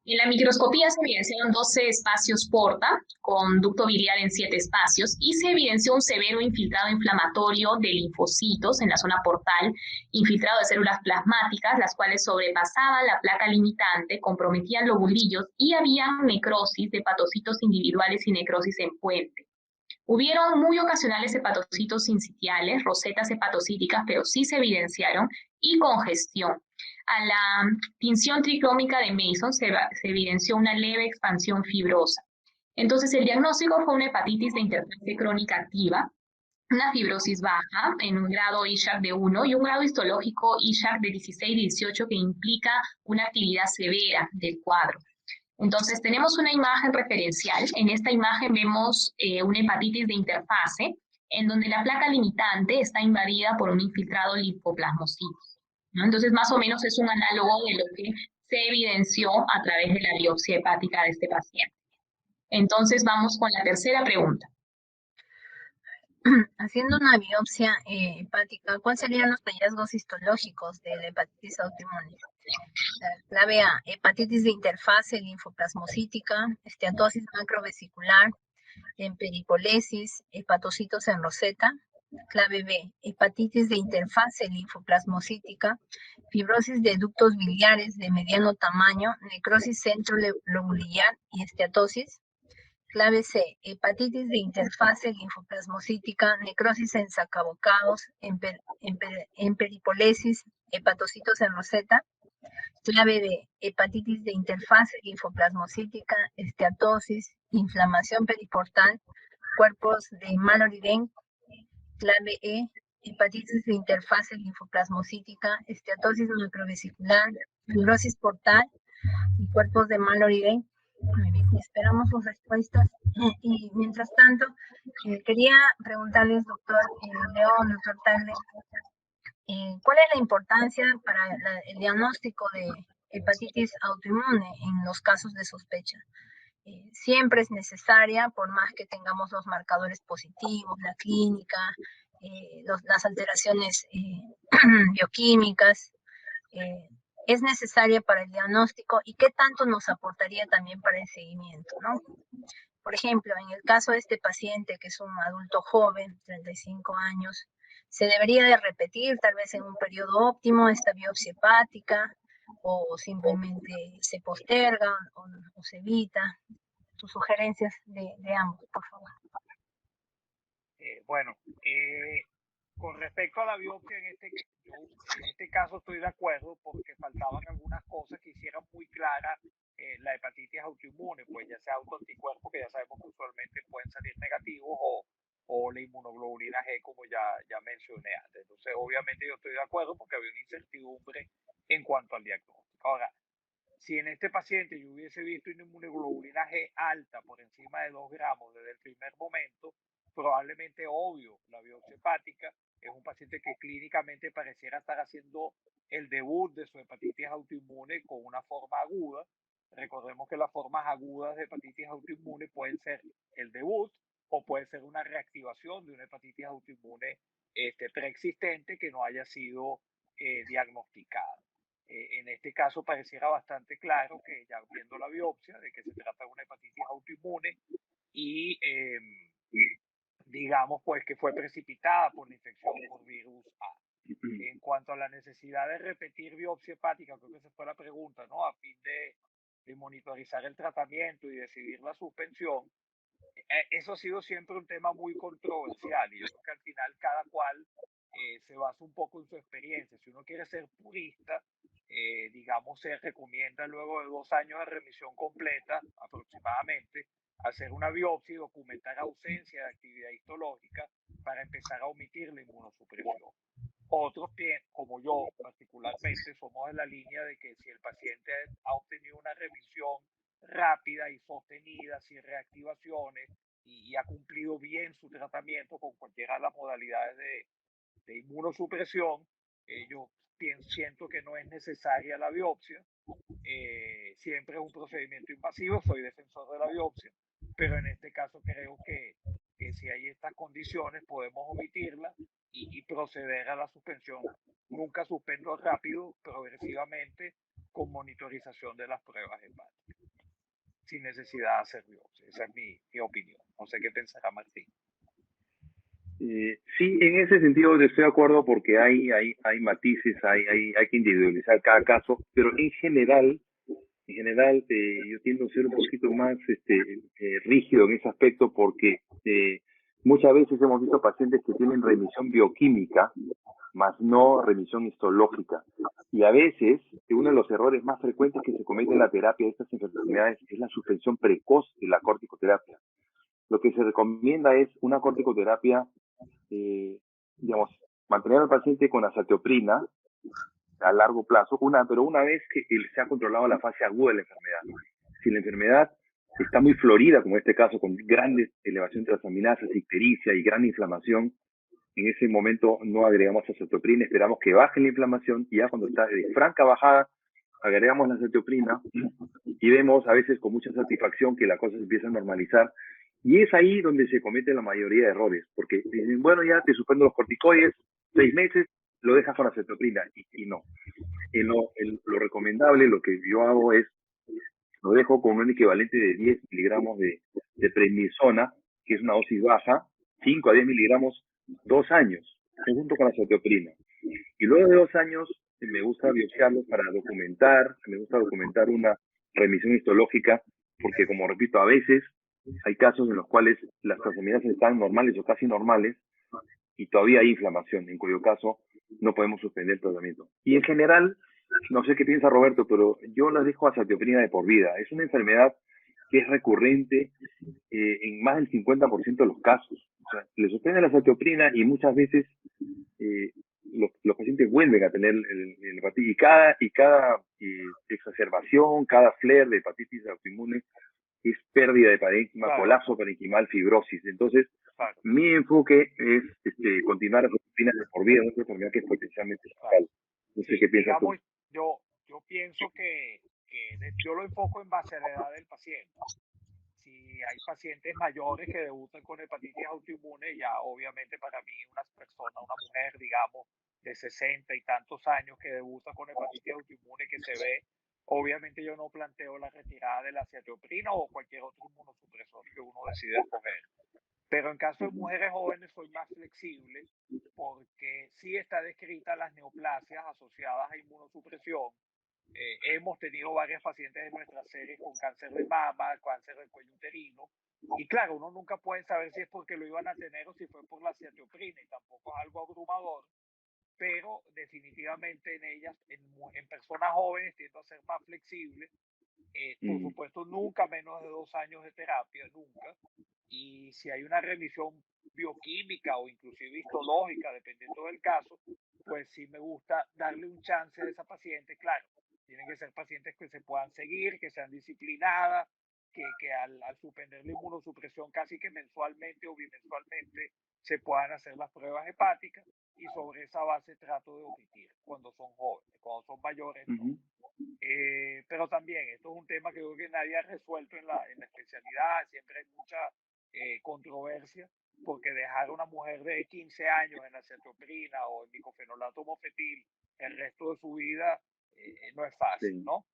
En la microscopía se evidenciaron 12 espacios porta con ducto biliar en 7 espacios y se evidenció un severo infiltrado inflamatorio de linfocitos en la zona portal, infiltrado de células plasmáticas, las cuales sobrepasaban la placa limitante, comprometían lobulillos y había necrosis de hepatocitos individuales y necrosis en puente. Hubieron muy ocasionales hepatocitos sincitiales, rosetas hepatocíticas, pero sí se evidenciaron, y congestión. A la tinción tricrómica de Mason se evidenció una leve expansión fibrosa. Entonces, el diagnóstico fue una hepatitis de interfase crónica activa, una fibrosis baja en un grado Ishak de 1 y un grado histológico Ishak de 16 y 18 que implica una actividad severa del cuadro. Entonces, tenemos una imagen referencial. En esta imagen vemos una hepatitis de interfase, en donde la placa limitante está invadida por un infiltrado linfoplasmocito, ¿no? Entonces, más o menos es un análogo de lo que se evidenció a través de la biopsia hepática de este paciente. Entonces, vamos con la tercera pregunta. Haciendo una biopsia hepática, ¿cuáles serían los hallazgos histológicos de la hepatitis autoinmune? Clave A, hepatitis de interfase linfoplasmocítica, esteatosis macrovesicular, peripolesis, hepatocitos en roseta. Clave B, hepatitis de interfase linfoplasmocítica, fibrosis de ductos biliares de mediano tamaño, necrosis centrolobulillar y esteatosis. Clave C, hepatitis de interfase linfoplasmocítica, necrosis en sacabocados, en peripolesis, hepatocitos en roseta. Clave D, hepatitis de interfase linfoplasmocítica, esteatosis, inflamación periportal, cuerpos de Mallory-Denk. Clave E, hepatitis de interfase linfoplasmocítica, esteatosis macrovesicular, fibrosis portal y cuerpos de Mallory-Denk. Muy bien, esperamos sus respuestas. Y mientras tanto, quería preguntarles, doctor León, doctor Tagle, ¿cuál es la importancia para el diagnóstico de hepatitis autoinmune en los casos de sospecha? Siempre es necesaria, por más que tengamos los marcadores positivos, la clínica, las alteraciones bioquímicas, es necesaria para el diagnóstico y qué tanto nos aportaría también para el seguimiento, ¿no? Por ejemplo, en el caso de este paciente, que es un adulto joven, 35 años, ¿se debería de repetir tal vez en un periodo óptimo esta biopsia hepática o simplemente se posterga o se evita? Sus sugerencias de ambos, por favor. Bueno, con respecto a la biopsia, en este caso estoy de acuerdo porque faltaban algunas cosas que hicieran muy clara la hepatitis autoinmune, pues ya sea autoanticuerpos, que ya sabemos que usualmente pueden salir negativos, o la inmunoglobulina G, como ya mencioné antes. Entonces, obviamente yo estoy de acuerdo porque había una incertidumbre en cuanto al diagnóstico. Ahora, Si en este paciente yo hubiese visto una inmunoglobulina G alta por encima de 2 gramos desde el primer momento, probablemente obvio la biopsia hepática. Es un paciente que clínicamente pareciera estar haciendo el debut de su hepatitis autoinmune con una forma aguda. Recordemos que las formas agudas de hepatitis autoinmune pueden ser el debut o puede ser una reactivación de una hepatitis autoinmune preexistente que no haya sido diagnosticada. En este caso pareciera bastante claro que ya viendo la biopsia de que se trata de una hepatitis autoinmune y digamos pues que fue precipitada por la infección por virus A. En cuanto a la necesidad de repetir biopsia hepática, creo que esa fue la pregunta, ¿no? A fin de monitorizar el tratamiento y decidir la suspensión. Eso ha sido siempre un tema muy controversial y yo creo que al final cada cual se basa un poco en su experiencia. Si uno quiere ser purista, digamos, se recomienda luego de 2 años de remisión completa aproximadamente hacer una biopsia y documentar ausencia de actividad histológica para empezar a omitir la inmunosupresión. Otros, como yo particularmente, somos de la línea de que si el paciente ha obtenido una remisión rápida y sostenida, sin reactivaciones, y ha cumplido bien su tratamiento con cualquiera de las modalidades de inmunosupresión, yo siento que no es necesaria la biopsia. Siempre es un procedimiento invasivo, soy defensor de la biopsia, pero en este caso creo que si hay estas condiciones podemos omitirla y proceder a la suspensión. Nunca suspendo rápido, progresivamente, con monitorización de las pruebas hepáticas, sin necesidad de hacer biopsia. Esa es mi opinión. No sé qué pensará Martín. Sí, en ese sentido estoy de acuerdo porque hay matices, hay que individualizar cada caso, pero en general yo tiendo a ser un poquito más rígido en ese aspecto porque muchas veces hemos visto pacientes que tienen remisión bioquímica, más no remisión histológica. Y a veces, uno de los errores más frecuentes que se comete en la terapia de estas enfermedades es la suspensión precoz de la corticoterapia. Lo que se recomienda es una corticoterapia, digamos, mantener al paciente con azatioprina a largo plazo, pero una vez que se ha controlado la fase aguda de la enfermedad. Si la enfermedad está muy florida, como en este caso, con grandes elevación de transaminasas, ictericia y gran inflamación, en ese momento no agregamos azatioprina, esperamos que baje la inflamación y ya cuando está de franca bajada, agregamos la azatioprina y vemos a veces con mucha satisfacción que la cosa se empieza a normalizar. Y es ahí donde se cometen la mayoría de errores, porque dicen, bueno, ya te suspendo los corticoides, 6 meses, lo dejas con azatioprina, y no. Lo recomendable, lo que yo hago es, lo dejo con un equivalente de 10 miligramos de prednisona, que es una dosis baja, 5 a 10 miligramos, 2 años, junto con la azatioprina. Y luego de 2 años, me gusta biopsiarlos para documentar, me gusta documentar una remisión histológica, porque como repito, a veces hay casos en los cuales las transaminasas están normales o casi normales y todavía hay inflamación, en cuyo caso no podemos suspender el tratamiento. Y en general, no sé qué piensa Roberto, pero yo las dejo azatioprina de por vida. Es una enfermedad que es recurrente en más del 50% de los casos. O sea, le suspende la azatioprina y muchas veces los pacientes vuelven a tener el hepatitis y cada exacerbación, cada flare de hepatitis autoinmune es pérdida de parénquima, claro, colapso parenquimal, fibrosis. Entonces, claro, mi enfoque es continuar las azatioprinas de por vida, una enfermedad que es potencialmente fatal. No sé qué piensas tú. Yo pienso que yo lo enfoco en base a la edad del paciente. Si hay pacientes mayores que debutan con hepatitis autoinmune, ya obviamente para mí una mujer, digamos, de 60 y tantos años que debuta con hepatitis autoinmune que se ve, obviamente yo no planteo la retirada de la azatioprina o cualquier otro inmunosupresor que uno decida escoger. Pero en caso de mujeres jóvenes soy más flexible porque sí está descrita las neoplasias asociadas a inmunosupresión. Hemos tenido varias pacientes en nuestras series con cáncer de mama, cáncer del cuello uterino, y claro, uno nunca puede saber si es porque lo iban a tener o si fue por la azatioprina, y tampoco es algo abrumador, pero definitivamente en ellas, en personas jóvenes, tiendo a ser más flexible. Por supuesto, nunca menos de 2 años de terapia, nunca. Y si hay una remisión bioquímica o inclusive histológica, dependiendo del caso, pues sí me gusta darle un chance a esa paciente, claro, Tienen que ser pacientes que se puedan seguir, que sean disciplinadas, que al suspender la inmunosupresión casi que mensualmente o bimensualmente se puedan hacer las pruebas hepáticas, y sobre esa base trato de omitir cuando son jóvenes. Cuando son mayores no. Pero también esto es un tema que creo que nadie ha resuelto en la especialidad. Siempre hay mucha controversia, porque dejar a una mujer de 15 años en acetoprina o en micofenolato mofetil el resto de su vida no es fácil, ¿no?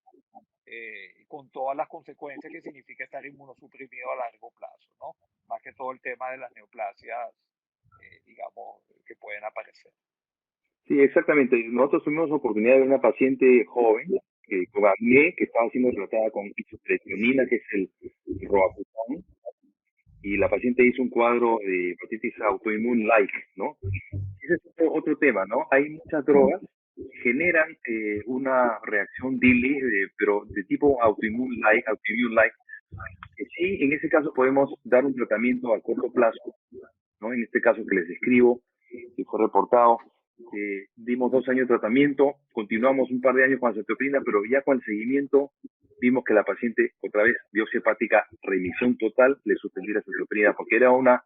Con todas las consecuencias que significa estar inmunosuprimido a largo plazo, ¿no? Más que todo el tema de las neoplasias, digamos, que pueden aparecer. Sí, exactamente. Nosotros tuvimos la oportunidad de ver una paciente joven con acné, que estaba siendo tratada con isotretinoína, que es el roacuton, y la paciente hizo un cuadro de hepatitis autoinmune light, ¿no? Ese es otro tema, ¿no? Hay muchas drogas que generan una reacción DILI, pero de tipo autoinmune light, que sí, en ese caso podemos dar un tratamiento a corto plazo, ¿no? En este caso que les describo, que fue reportado, dimos 2 años de tratamiento, continuamos un par de años con acetoprina, pero ya con el seguimiento vimos que la paciente, otra vez, biopsia hepática, remisión total, le suspendí la acetoprina porque era una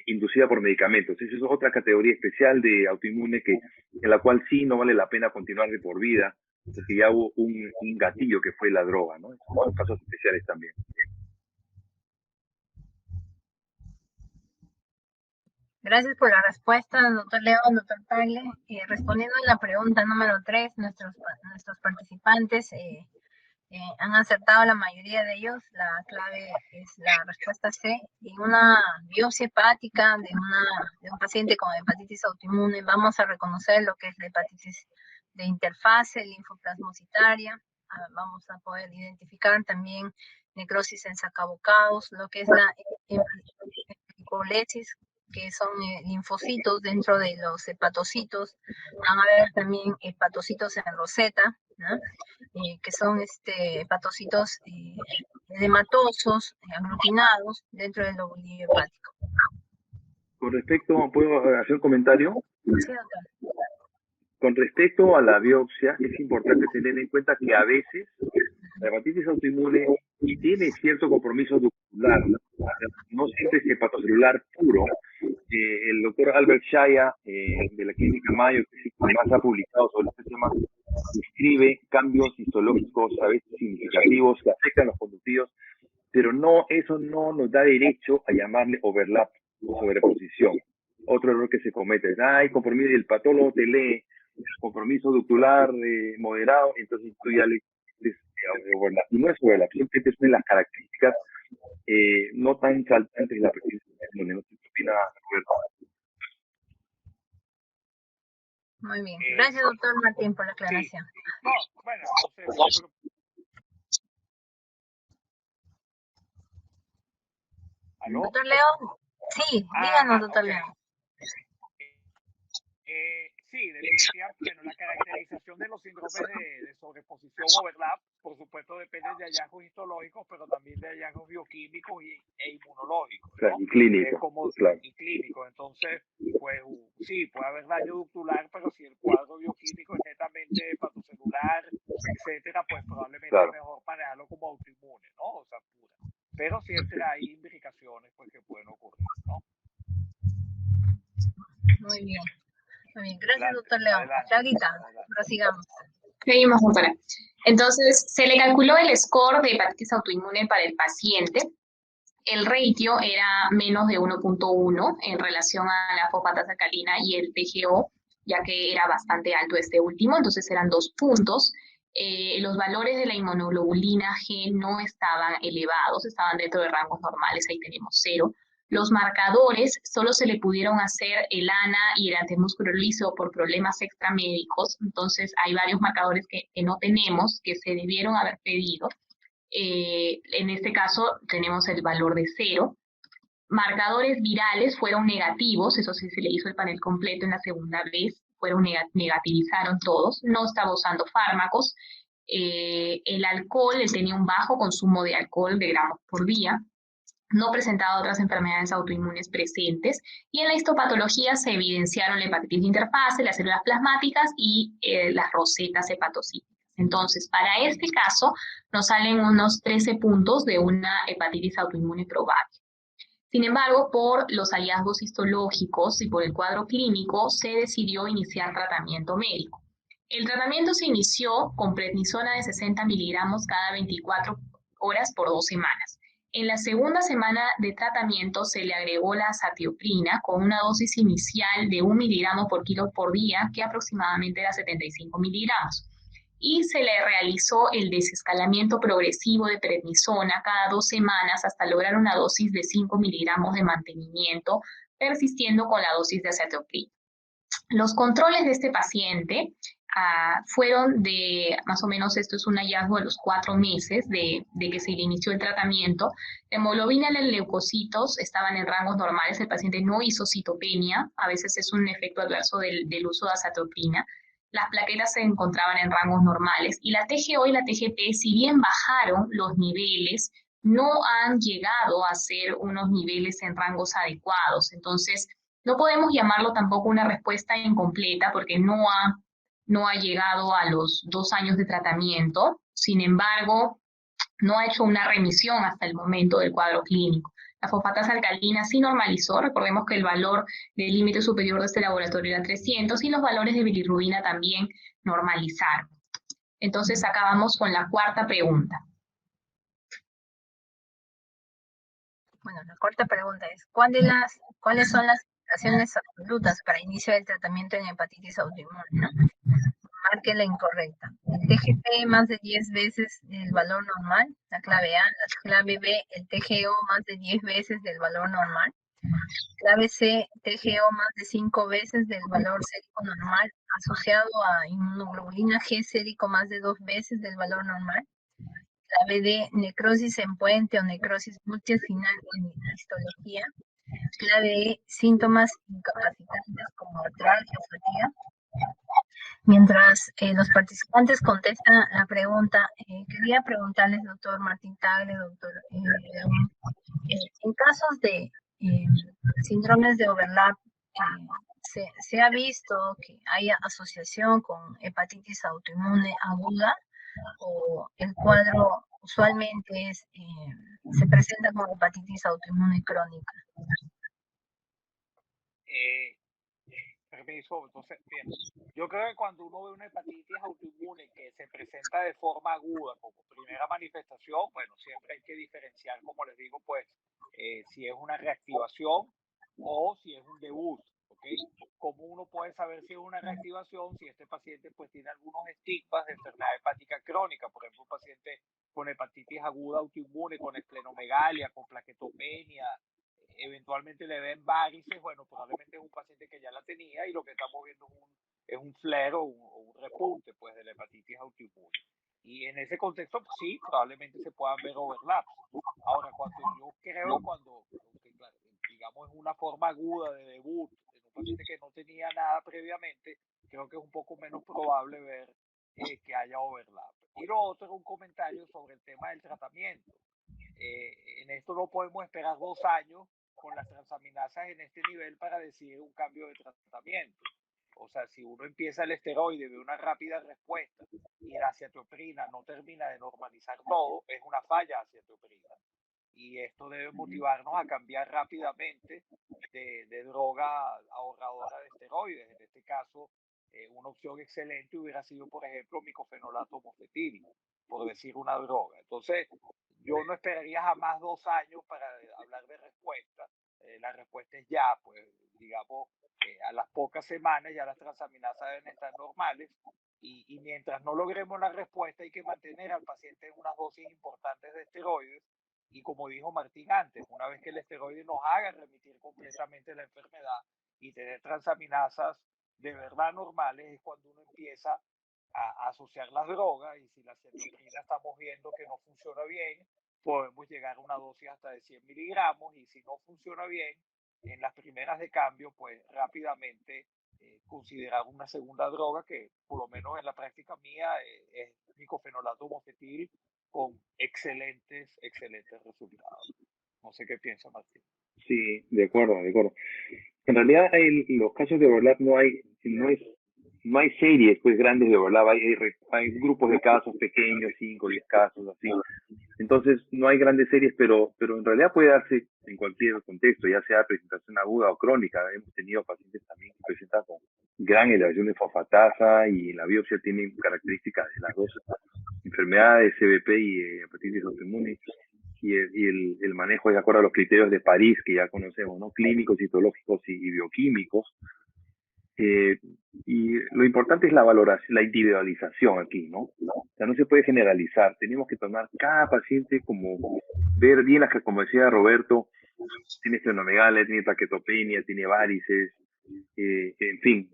inducida por medicamentos. Esa es otra categoría especial de autoinmune en la cual sí no vale la pena continuar de por vida, porque ya hubo un gatillo que fue la droga, ¿no? Son casos especiales también. Gracias por la respuesta, doctor León, doctor Tagle. Respondiendo a la pregunta número 3, nuestros participantes han acertado la mayoría de ellos. La clave es la respuesta C. En una biopsia hepática de un paciente con hepatitis autoinmune vamos a reconocer lo que es la hepatitis de interfase linfoplasmocitaria. Vamos a poder identificar también necrosis en sacabocados, lo que es la hemolipolesis, que son linfocitos dentro de los hepatocitos. Van a haber también hepatocitos en roseta, ¿no? Que son hepatocitos edematosos, aglutinados dentro del lobulillo hepático. Con respecto, ¿puedo hacer un comentario? Sí, doctor. Con respecto a la biopsia, es importante tener en cuenta que a veces la hepatitis autoinmune tiene cierto compromiso ductular, no siempre es hepatocelular puro. El doctor Albert Shaya, de la clínica Mayo, que es el que más ha publicado sobre este tema, describe cambios histológicos a veces significativos que afectan los conductivos, pero eso no nos da derecho a llamarle overlap o sobreposición. Otro error que se comete es, compromiso, y el patólogo te lee compromiso ductular moderado, entonces tú ya le dices overlap. Y no es overlap, simplemente son las características no tan saltantes de la presencia de no se opina, Roberto. Muy bien. Gracias, doctor Martín, por la aclaración. Sí. No, bueno, entonces, ¿aló? Doctor León. Sí, díganos, doctor okay. León. Sí, definitivamente, bueno, la caracterización de los síndromes de sobreposición overlap, por supuesto, depende de hallazgos histológicos, pero también de hallazgos bioquímicos e inmunológicos, ¿no? Claro, y clínicos. Claro. Y clínicos. Entonces, pues sí, puede haber daño ductular, pero si el cuadro bioquímico es netamente hepatocelular, etcétera, pues probablemente es mejor manejarlo como autoinmune, ¿no? O sea, pura. Pero siempre hay implicaciones pues, que pueden ocurrir, ¿no? Muy bien. Muy bien, gracias, doctor León. Claudita, prosigamos. Seguimos, doctora. Entonces, se le calculó el score de hepatitis autoinmune para el paciente. El ratio era menos de 1.1 en relación a la fosfatasa-alcalina y el TGO, ya que era bastante alto este último, entonces eran 2 puntos. Los valores de la inmunoglobulina G no estaban elevados, estaban dentro de rangos normales, ahí tenemos 0. Los marcadores solo se le pudieron hacer el ANA y el antemúsculo liso por problemas extramédicos, entonces hay varios marcadores que no tenemos, que se debieron haber pedido. En este caso tenemos el valor de 0. Marcadores virales fueron negativos, eso sí se le hizo el panel completo en la segunda vez, negativizaron todos, no estaba usando fármacos. El alcohol, él tenía un bajo consumo de alcohol de gramos por día. No presentaba otras enfermedades autoinmunes presentes, y en la histopatología se evidenciaron la hepatitis de interfase, las células plasmáticas y las rosetas hepatocíticas. Entonces, para este caso, nos salen unos 13 puntos de una hepatitis autoinmune probable. Sin embargo, por los hallazgos histológicos y por el cuadro clínico, se decidió iniciar tratamiento médico. El tratamiento se inició con prednisona de 60 miligramos cada 24 horas por 2 semanas. En la segunda semana de tratamiento se le agregó la azatioprina con una dosis inicial de 1 miligramo por kilo por día, que aproximadamente era 75 miligramos. Y se le realizó el desescalamiento progresivo de prednisona cada 2 semanas hasta lograr una dosis de 5 miligramos de mantenimiento, persistiendo con la dosis de azatioprina. Los controles de este paciente fueron de, más o menos, esto es un hallazgo de los 4 meses de que se le inició el tratamiento. La hemoglobina y los leucocitos estaban en rangos normales, el paciente no hizo citopenia, a veces es un efecto adverso del uso de azatioprina. Las plaquetas se encontraban en rangos normales y la TGO y la TGP, si bien bajaron los niveles, no han llegado a ser unos niveles en rangos adecuados. Entonces, no podemos llamarlo tampoco una respuesta incompleta porque no ha llegado a los 2 años de tratamiento. Sin embargo, no ha hecho una remisión hasta el momento del cuadro clínico. La fosfatasa alcalina sí normalizó, recordemos que el valor del límite superior de este laboratorio era 300 y los valores de bilirrubina también normalizaron. Entonces acabamos con la cuarta pregunta. Bueno, la cuarta pregunta es, ¿cuáles son las indicaciones absolutas para inicio del tratamiento en hepatitis autoinmune, ¿no? Marque la incorrecta. El TGP más de 10 veces el valor normal, la clave A. La clave B, el TGO más de 10 veces del valor normal. Clave C, TGO más de 5 veces del valor sérico normal, asociado a inmunoglobulina G sérico más de 2 veces del valor normal. Clave D, necrosis en puente o necrosis multiacinal en histología. Clave E, síntomas incapacitantes como artralgia o fatiga. Mientras los participantes contestan la pregunta, quería preguntarles, doctor Martín Tagle, doctor, en casos de síndromes de overlap, se ha visto que hay asociación con hepatitis autoinmune aguda, o el cuadro usualmente se presenta como hepatitis autoinmune crónica. Permiso, entonces, bien, yo creo que cuando uno ve una hepatitis autoinmune que se presenta de forma aguda como primera manifestación, bueno, siempre hay que diferenciar, como les digo, pues, si es una reactivación o si es un debut, ¿ok? ¿Cómo uno puede saber si es una reactivación? Si este paciente, pues, tiene algunos estigmas de enfermedad hepática crónica, por ejemplo, un paciente con hepatitis aguda autoinmune, con esplenomegalia, con plaquetopenia, eventualmente le ven varices, bueno, probablemente es un paciente que ya la tenía y lo que estamos viendo es un flare o un repunte, pues, de la hepatitis autoinmune. Y en ese contexto, pues, sí, probablemente se puedan ver overlaps. Ahora, yo creo cuando, claro, digamos, es una forma aguda de debut en un paciente que no tenía nada previamente, creo que es un poco menos probable ver que haya overlap. Y lo otro es un comentario sobre el tema del tratamiento. En esto no podemos esperar 2 años con las transaminasas en este nivel para decidir un cambio de tratamiento. O sea, si uno empieza el esteroide, ve una rápida respuesta y la azatioprina no termina de normalizar todo, es una falla azatioprina. Y esto debe motivarnos a cambiar rápidamente de droga ahorradora de esteroides. En este caso, una opción excelente hubiera sido, por ejemplo, micofenolato mofetil, por decir una droga. Entonces, yo no esperaría jamás 2 años para hablar de respuesta. La respuesta es ya, pues, digamos, a las pocas semanas ya las transaminasas deben estar normales y mientras no logremos la respuesta hay que mantener al paciente en unas dosis importantes de esteroides y como dijo Martín antes, una vez que el esteroide nos haga remitir completamente la enfermedad y tener transaminasas de verdad normales es cuando uno empieza a asociar las drogas y si la azatioprina estamos viendo que no funciona bien, podemos llegar a una dosis hasta de 100 miligramos y si no funciona bien, en las primeras de cambio, pues rápidamente considerar una segunda droga que por lo menos en la práctica mía es micofenolato mofetil con excelentes resultados. No sé qué piensa Martín. Sí, de acuerdo. En realidad, en los casos de overlap no es no hay series pues grandes de overlap, hay grupos de casos pequeños, 5 o 10 casos, así. Entonces, no hay grandes series, pero en realidad puede darse en cualquier contexto, ya sea presentación aguda o crónica. Hemos tenido pacientes también que presentan con gran elevación de fosfatasa y la biopsia tiene características de las dos enfermedades, CBP y hepatitis autoinmune. Y el manejo de acuerdo a los criterios de París, que ya conocemos, ¿no? Clínicos, citológicos y bioquímicos. Y lo importante es la valoración, la individualización aquí, ¿no? O sea, no se puede generalizar. Tenemos que tomar cada paciente como ver bien, como decía Roberto, tiene esplenomegalia, tiene plaquetopenia, tiene varices, en fin.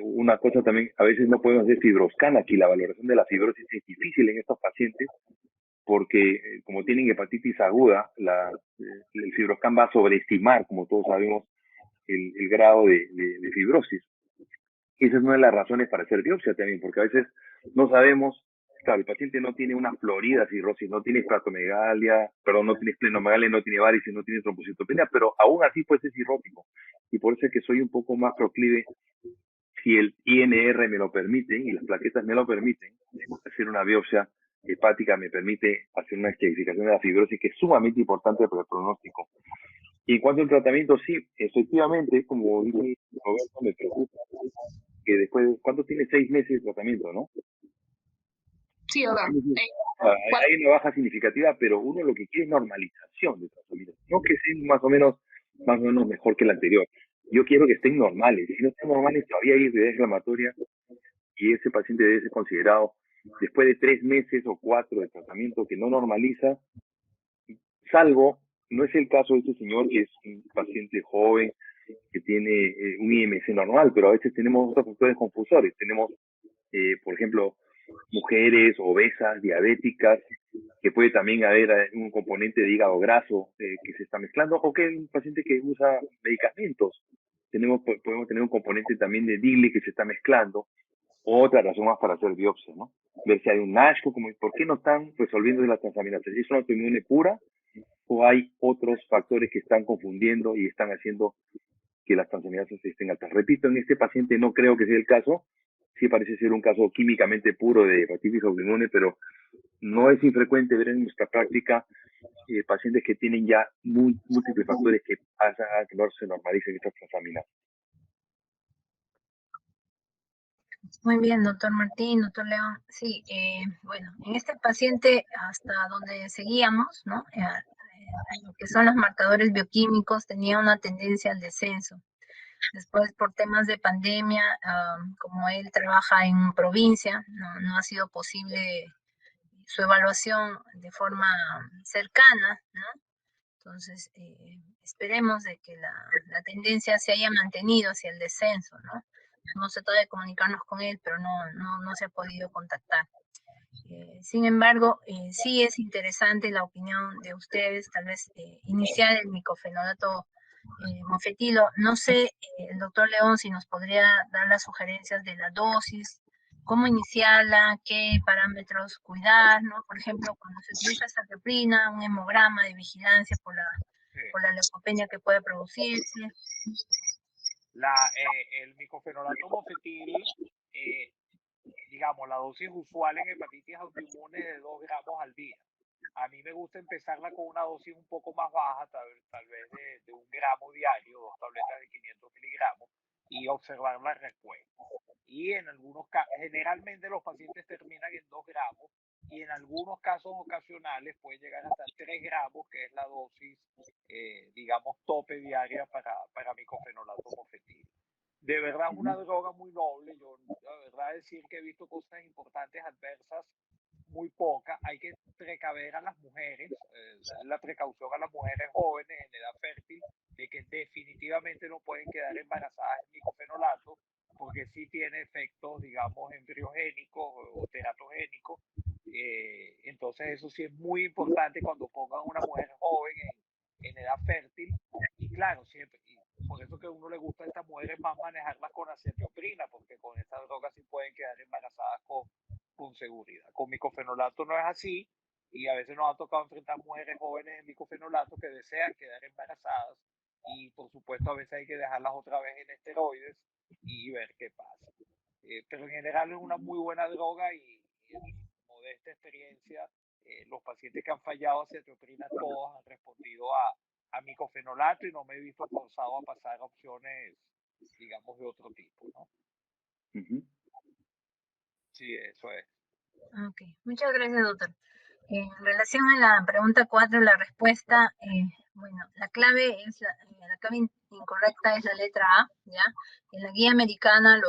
Una cosa también, a veces no podemos hacer fibroscan aquí. La valoración de la fibrosis es difícil en estos pacientes porque como tienen hepatitis aguda, el fibroscan va a sobreestimar, como todos sabemos, el grado de fibrosis. Esa es una de las razones para hacer biopsia también, porque a veces no sabemos, claro, el paciente no tiene una florida cirrosis, no tiene esplenomegalia, perdón, no tiene esplenomegalia, no tiene varices, no tiene trombocitopenia, pero aún así puede ser cirrótico. Y por eso es que soy un poco más proclive, si el INR me lo permite y las plaquetas me lo permiten, hacer una biopsia hepática me permite hacer una estratificación de la fibrosis que es sumamente importante para el pronóstico. Y en cuanto al tratamiento, sí, efectivamente, como dice Roberto, me preocupa que después, ¿cuánto tiene? 6 meses de tratamiento, ¿no? Sí, doctor. Hay una baja significativa, pero uno lo que quiere es normalización de tratamiento, no que sea más o menos mejor que el anterior. Yo quiero que estén normales. Si no están normales, todavía hay idea inflamatoria y ese paciente debe ser considerado después de 3 meses o 4 de tratamiento que no normaliza, salvo, no es el caso de este señor que es un paciente joven que tiene un IMC normal, pero a veces tenemos otros factores confusores. Tenemos, por ejemplo, mujeres obesas, diabéticas, que puede también haber un componente de hígado graso que se está mezclando, o que un paciente que usa medicamentos. Podemos tener un componente también de DILI que se está mezclando, otra razón más para hacer biopsia, ¿no? Ver si hay un NASH, como por qué no están resolviendo la transaminación, si es una autoinmune pura o hay otros factores que están confundiendo y están haciendo que las transaminases estén altas. Repito, en este paciente no creo que sea el caso, sí parece ser un caso químicamente puro de hepatitis autoinmune, pero no es infrecuente ver en nuestra práctica pacientes que tienen ya múltiples factores que hacen a que no se normalicen estas transaminases. Muy bien, doctor Martín, doctor León. Sí, bueno, en este paciente, hasta donde seguíamos, ¿no? Lo que son los marcadores bioquímicos, tenía una tendencia al descenso. Después, por temas de pandemia, como él trabaja en provincia, no ha sido posible su evaluación de forma cercana, ¿no? Entonces, esperemos de que la tendencia se haya mantenido hacia el descenso, ¿no? Hemos tratado de comunicarnos con él, pero no se ha podido contactar. Sin embargo, sí es interesante la opinión de ustedes, tal vez iniciar el micofenolato mofetilo. No sé, el doctor León, si nos podría dar las sugerencias de la dosis, cómo iniciarla, qué parámetros cuidar, ¿no? Por ejemplo, cuando se utiliza sateprina, un hemograma de vigilancia por la leucopenia que puede producirse. El micofenolato mofetil, digamos, la dosis usual en hepatitis autoinmune es de 2 gramos al día. A mí me gusta empezarla con una dosis un poco más baja, tal vez de 1 gramo diario, 2 tabletas de 500 miligramos, y observar la respuesta. Y en algunos casos, generalmente los pacientes terminan en 2 gramos, y en algunos casos ocasionales puede llegar hasta 3 gramos, que es la dosis, digamos, tope diaria para micofenolato mofetil. De verdad es una droga muy noble. Yo, la verdad, decir que he visto cosas importantes adversas muy pocas. Hay que precaver a las mujeres, la precaución a las mujeres jóvenes en edad fértil, de que definitivamente no pueden quedar embarazadas en micofenolato, porque sí tiene efectos, digamos, embriogénicos o teratogénicos. Entonces eso sí es muy importante cuando pongan una mujer joven en edad fértil. Y claro, siempre, y por eso que a uno le gusta a estas mujeres más manejarlas con acetioprina, porque con esta droga sí pueden quedar embarazadas con seguridad. Con micofenolato no es así, y a veces nos ha tocado enfrentar mujeres jóvenes en micofenolato que desean quedar embarazadas, y por supuesto a veces hay que dejarlas otra vez en esteroides y ver qué pasa. pero en general es una muy buena droga y en mi modesta experiencia, los pacientes que han fallado a cetoprina todos han respondido a micofenolato y no me he visto forzado a pasar a opciones, digamos, de otro tipo, ¿no? Sí, eso es. Ok, muchas gracias, doctor. En relación a la pregunta 4, la respuesta, bueno, la clave incorrecta es la letra A, ¿ya? En la guía americana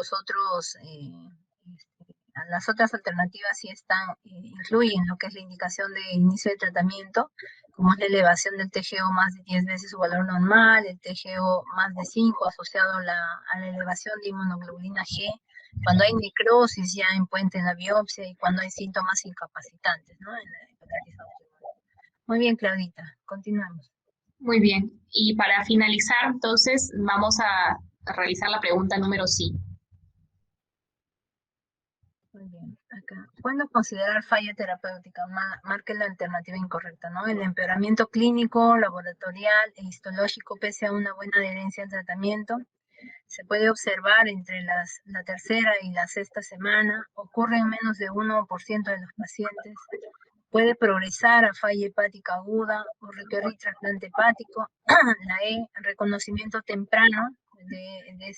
las otras alternativas sí incluyen lo que es la indicación de inicio de tratamiento, como es la elevación del TGO más de 10 veces su valor normal, el TGO más de 5 asociado a la elevación de inmunoglobulina G, cuando hay necrosis ya en puente en la biopsia y cuando hay síntomas incapacitantes, ¿no? En la hepatitis autoinmune. Muy bien, Claudita, continuamos. Muy bien. Y para finalizar, entonces, vamos a realizar la pregunta número 5. Muy bien, acá. ¿Cuándo considerar falla terapéutica? Marque la alternativa incorrecta, ¿no? El empeoramiento clínico, laboratorial e histológico pese a una buena adherencia al tratamiento. Se puede observar entre la tercera y la sexta semana. Ocurre en menos de 1% de los pacientes. Puede progresar a falla hepática aguda o requerir trasplante hepático. La E, reconocimiento temprano de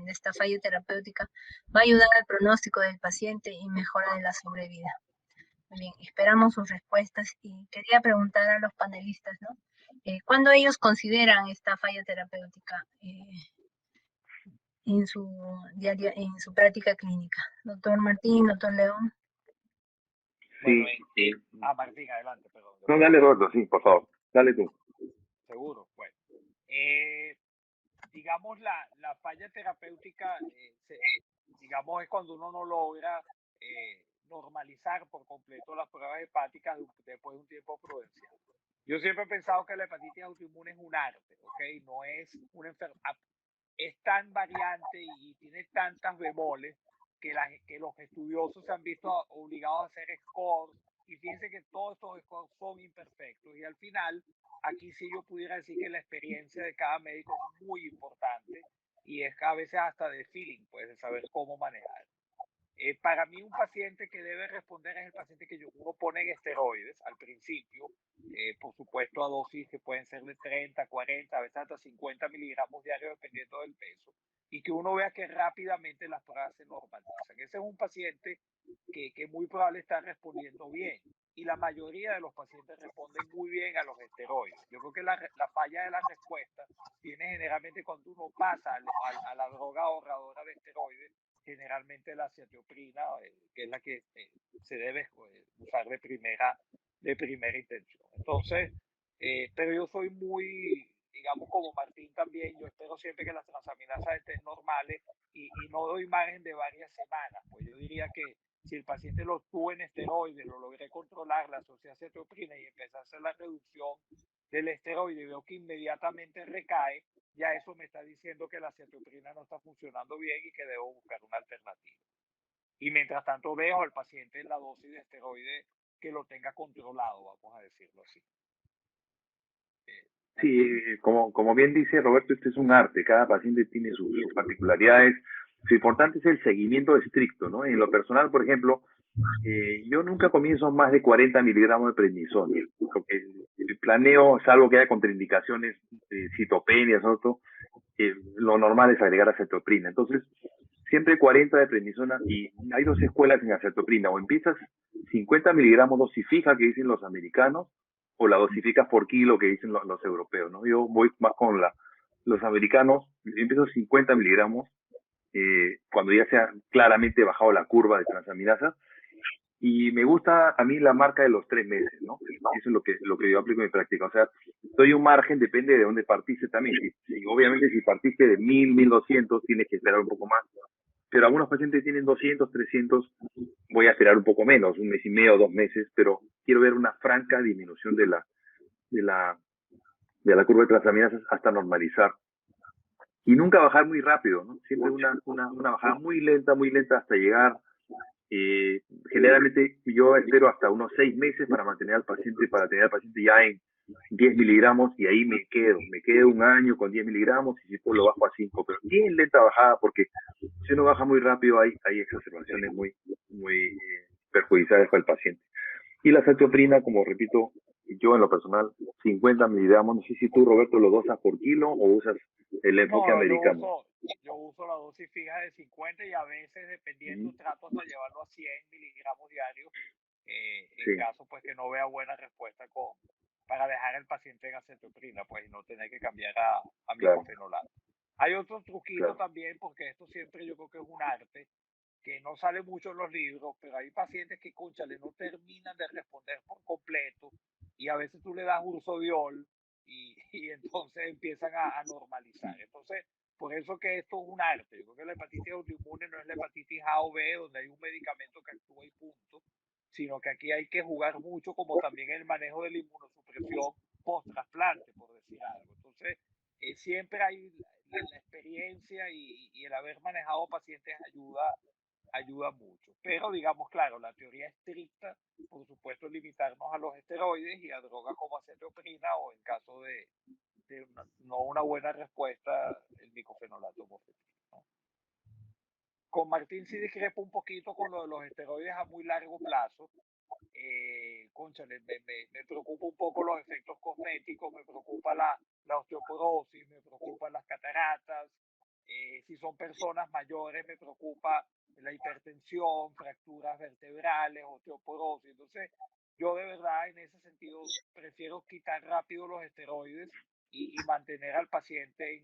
esta falla terapéutica va a ayudar al pronóstico del paciente y mejora de la sobrevida. Muy bien, esperamos sus respuestas y quería preguntar a los panelistas, ¿no? ¿Cuándo ellos consideran esta falla terapéutica en su práctica clínica? Doctor Martín, doctor León. Bueno, sí. Martín, adelante, perdón. No, dale, Roberto, sí, por favor. Dale tú. Seguro, bueno. Digamos, la falla terapéutica, digamos, es cuando uno no logra normalizar por completo las pruebas hepáticas después de un tiempo prudencial. Yo siempre he pensado que la hepatitis autoinmune es un arte, ¿ok? No es una enfermedad. Es tan variante y tiene tantas bemoles que los estudiosos se han visto obligados a hacer scores, y fíjense que todos estos scores son imperfectos, y al final aquí sí yo pudiera decir que la experiencia de cada médico es muy importante y es a veces hasta de feeling, pues de saber cómo manejar. Para mí un paciente que debe responder es el paciente que uno pone en esteroides al principio, por supuesto a dosis que pueden ser de 30, 40, a veces hasta 50 miligramos diarios dependiendo del peso, y que uno vea que rápidamente las pruebas se normalizan. Ese es un paciente que muy probable está respondiendo bien, y la mayoría de los pacientes responden muy bien a los esteroides. Yo creo que la falla de la respuesta viene generalmente cuando uno pasa a la droga ahorradora de esteroides, generalmente la acetoprina, que es la que se debe usar de primera intención. Entonces, pero yo soy muy, digamos, como Martín también, yo espero siempre que las transaminasas estén normales y no doy margen de varias semanas. Pues yo diría que si el paciente lo tuvo en esteroides, lo logré controlar, la asocié a acetoprina y empecé a hacer la reducción del esteroide y veo que inmediatamente recae, ya eso me está diciendo que la acetoprina no está funcionando bien y que debo buscar una alternativa. Y mientras tanto veo al paciente en la dosis de esteroide que lo tenga controlado, vamos a decirlo así. Sí, como bien dice Roberto, este es un arte, cada paciente tiene sus particularidades. Lo importante es el seguimiento estricto, ¿no? En lo personal, por ejemplo, yo nunca comienzo más de 40 miligramos de prednisona. Porque el planeo, salvo que haya contraindicaciones, citopenias, lo normal es agregar acetoprina. Entonces, siempre 40 de prednisona, y hay dos escuelas en acetoprina. O empiezas 50 miligramos dosis fija, que dicen los americanos, o la dosificas por kilo, que dicen los europeos, ¿no? Yo voy más con los americanos, empiezo 50 miligramos, cuando ya se ha claramente bajado la curva de transaminasa, y me gusta a mí la marca de los 3 meses, ¿no? Eso es lo que yo aplico en mi práctica. O sea, doy un margen, depende de dónde partiste también. Y obviamente si partiste de 1000, 1200, tienes que esperar un poco más. Pero algunos pacientes tienen 200, 300, voy a esperar un poco menos, un mes y medio, 2 meses, pero quiero ver una franca disminución de la curva de transaminasas hasta normalizar. Y nunca bajar muy rápido, ¿no? Siempre una bajada muy lenta hasta llegar. Generalmente yo espero hasta unos 6 meses para tener al paciente ya 10 miligramos y ahí me quedo un año con 10 miligramos y si pues lo bajo a 5, pero bien lenta bajada porque si uno baja muy rápido hay exacerbaciones muy perjudiciales para el paciente. Y la cetioprina, como repito, yo en lo personal, 50 miligramos, no sé si tú, Roberto, lo dosas por kilo o usas el enfoque No, americano. yo uso la dosis fija de 50 y a veces, dependiendo, trato hasta llevarlo a 100 miligramos diarios, en caso pues que no vea buena respuesta para dejar al paciente en acetoprina, pues y no tener que cambiar a micofenolato. Hay otro truquito también, porque esto siempre yo creo que es un arte, que no sale mucho en los libros, pero hay pacientes que, cónchale, no terminan de responder por completo y a veces tú le das ursodiol y entonces empiezan a normalizar. Entonces, por eso que esto es un arte. Yo creo que la hepatitis autoinmune no es la hepatitis A o B, donde hay un medicamento que actúa y punto, sino que aquí hay que jugar mucho, como también el manejo de la inmunosupresión post-trasplante, por decir algo. Entonces, siempre hay la experiencia y el haber manejado pacientes ayuda mucho. Pero digamos, claro, la teoría estricta, por supuesto, es limitarnos a los esteroides y a drogas como acetoprina o en caso de no una buena respuesta, el micofenolato mofetil, ¿no? Con Martín sí discrepo un poquito con lo de los esteroides a muy largo plazo. Cónchale, me preocupa un poco los efectos cosméticos, me preocupa la osteoporosis, me preocupan las cataratas. Si son personas mayores, me preocupa la hipertensión, fracturas vertebrales, osteoporosis. Entonces, yo de verdad en ese sentido prefiero quitar rápido los esteroides y mantener al paciente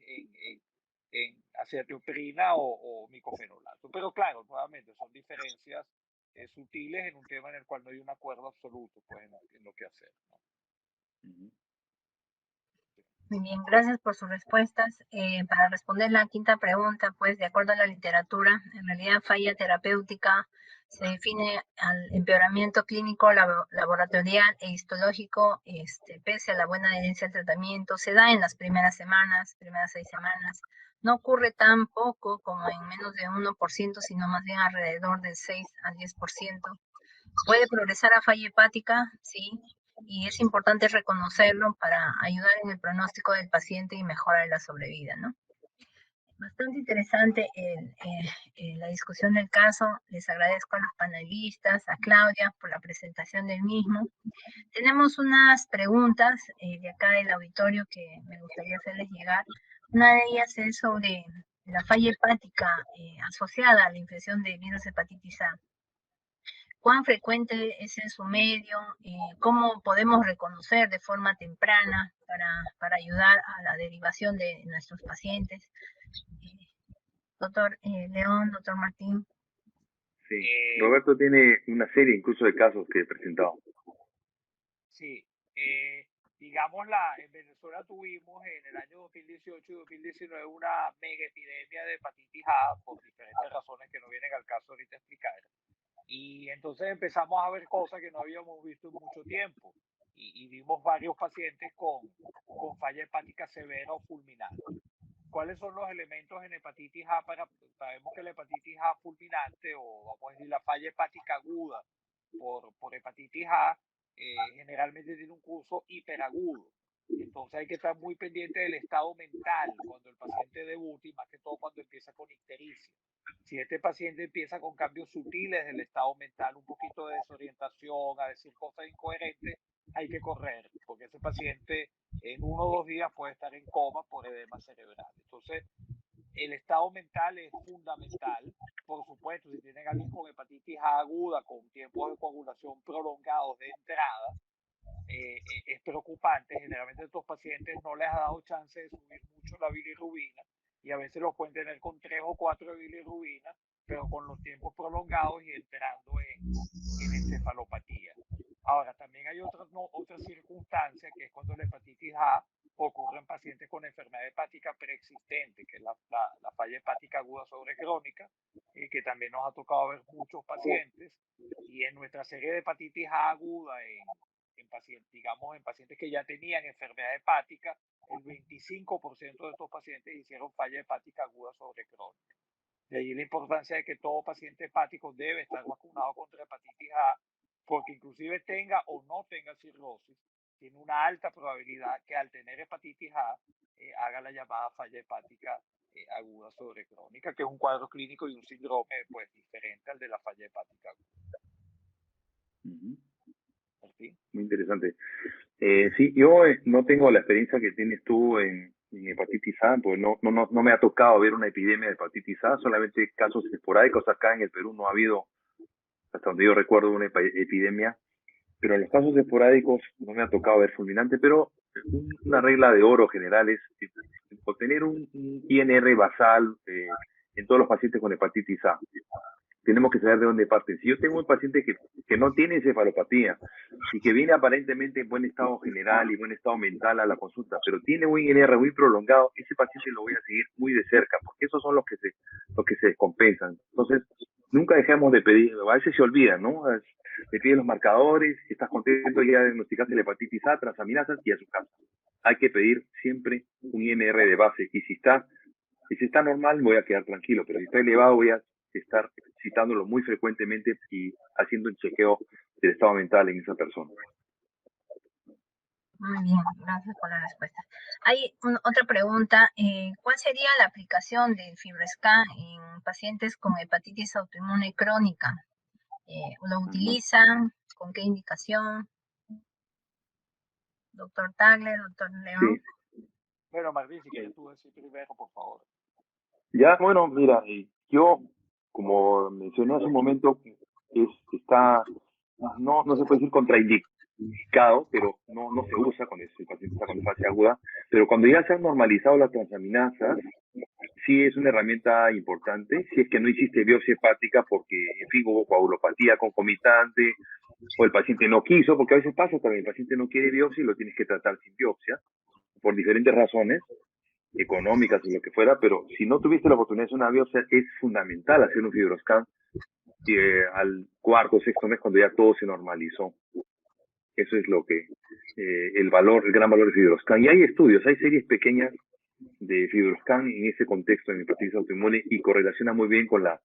en acetoprina o micofenolato. Pero claro, nuevamente son diferencias sutiles en un tema en el cual no hay un acuerdo absoluto pues, en lo que hacer, ¿no? Muy bien, gracias por sus respuestas. Para responder la quinta pregunta, pues de acuerdo a la literatura, en realidad falla terapéutica se define al empeoramiento clínico, laboratorial e histológico, pese a la buena adherencia al tratamiento, se da en las primeras 6 semanas. No ocurre tan poco como en menos de 1%, sino más bien alrededor del 6 al 10%. Puede progresar a falla hepática, sí, y es importante reconocerlo para ayudar en el pronóstico del paciente y mejorar la sobrevida, ¿no? Bastante interesante la discusión del caso. Les agradezco a los panelistas, a Claudia por la presentación del mismo. Tenemos unas preguntas de acá del auditorio que me gustaría hacerles llegar. Una de ellas es sobre la falla hepática asociada a la infección de virus hepatitis A. ¿Cuán frecuente es en su medio? ¿Cómo podemos reconocer de forma temprana para ayudar a la derivación de nuestros pacientes? Doctor León, doctor Martín. Sí, Roberto tiene una serie incluso de casos que he presentado. Sí, digamos, en Venezuela tuvimos en el año 2018 y 2019 una mega epidemia de hepatitis A por diferentes razones que no vienen al caso ahorita explicar. Y entonces empezamos a ver cosas que no habíamos visto en mucho tiempo. Y vimos varios pacientes con falla hepática severa o fulminante. ¿Cuáles son los elementos en hepatitis A? Sabemos que la hepatitis A fulminante, o vamos a decir la falla hepática aguda por hepatitis A, generalmente tiene un curso hiperagudo. Entonces hay que estar muy pendiente del estado mental cuando el paciente debuta y más que todo cuando empieza con ictericia. Si este paciente empieza con cambios sutiles del estado mental, un poquito de desorientación, a decir cosas incoherentes, hay que correr, porque ese paciente en 1 o 2 días puede estar en coma por edema cerebral. Entonces, el estado mental es fundamental. Por supuesto, si tienen alguien con hepatitis A aguda, con tiempos de coagulación prolongados de entrada, es preocupante. Generalmente a estos pacientes no les ha dado chance de subir mucho la bilirrubina y a veces los pueden tener con 3 o 4 de bilirrubina, pero con los tiempos prolongados y entrando en encefalopatía. Ahora, también hay otra circunstancia que es cuando la hepatitis A ocurre en pacientes con enfermedad hepática preexistente, que es la falla hepática aguda sobre crónica, que también nos ha tocado ver muchos pacientes. Y en nuestra serie de hepatitis A aguda en pacientes, digamos, en pacientes que ya tenían enfermedad hepática, el 25% de estos pacientes hicieron falla hepática aguda sobre crónica. De ahí la importancia de que todo paciente hepático debe estar vacunado contra hepatitis A, porque inclusive tenga o no tenga cirrosis, tiene una alta probabilidad que al tener hepatitis A haga la llamada falla hepática aguda sobre crónica, que es un cuadro clínico y un síndrome pues diferente al de la falla hepática aguda. Muy interesante. Sí, yo no tengo la experiencia que tienes tú en hepatitis A, pues no me ha tocado ver una epidemia de hepatitis A, solamente casos esporádicos. Acá en el Perú no ha habido, hasta donde yo recuerdo, una epidemia, pero en los casos esporádicos no me ha tocado ver fulminante, pero una regla de oro general es obtener un INR basal en todos los pacientes con hepatitis A. Tenemos que saber de dónde parten. Si yo tengo un paciente que no tiene encefalopatía y que viene aparentemente en buen estado general y buen estado mental a la consulta, pero tiene un INR muy prolongado, ese paciente lo voy a seguir muy de cerca, porque esos son los que se descompensan. Entonces, nunca dejemos de pedir, a veces se olvida, ¿no? Le pides los marcadores, si estás contento, ya diagnosticaste la hepatitis A, transaminasas y a su casa. Hay que pedir siempre un INR de base, y si está normal, voy a quedar tranquilo, pero si está elevado, voy a estar citándolo muy frecuentemente y haciendo un chequeo del estado mental en esa persona. Muy bien, gracias por la respuesta. Hay otra pregunta. ¿Cuál sería la aplicación del FibroScan en pacientes con hepatitis autoinmune crónica? ¿Lo utilizan? ¿Con qué indicación? Doctor Tagle, doctor León. Sí. Bueno, Martín, si quieres tú decir primero, por favor. Ya, bueno, mira, yo, como mencioné hace un momento, no se puede decir contraindicado, pero no se usa cuando el paciente está con fase aguda, pero cuando ya se han normalizado las transaminasas, sí es una herramienta importante, si es que no hiciste biopsia hepática porque, en fin, hubo coagulopatía concomitante, o el paciente no quiso, porque a veces pasa también, el paciente no quiere biopsia y lo tienes que tratar sin biopsia, por diferentes razones, económicas o lo que fuera, pero si no tuviste la oportunidad de hacer una biopsia, es fundamental hacer un FibroScan al cuarto o sexto mes cuando ya todo se normalizó. Eso es lo que, el gran valor del FibroScan. Y hay estudios, hay series pequeñas de FibroScan en ese contexto en hepatitis autoinmune y correlaciona muy bien con los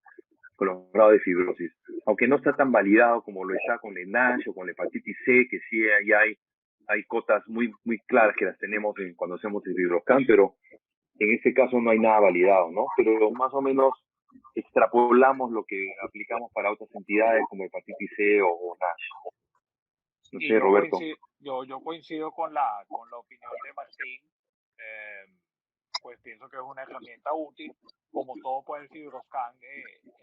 grados de fibrosis. Aunque no está tan validado como lo está con el NASH o con la hepatitis C, que sí hay cotas muy claras que las tenemos cuando hacemos el FibroScan, pero en este caso no hay nada validado, ¿no? Pero más o menos extrapolamos lo que aplicamos para otras entidades como hepatitis C o NASH. No sé, Roberto. Yo coincido con la opinión de Martín. Pues pienso que es una herramienta útil. Como todo, pues el FibroScan,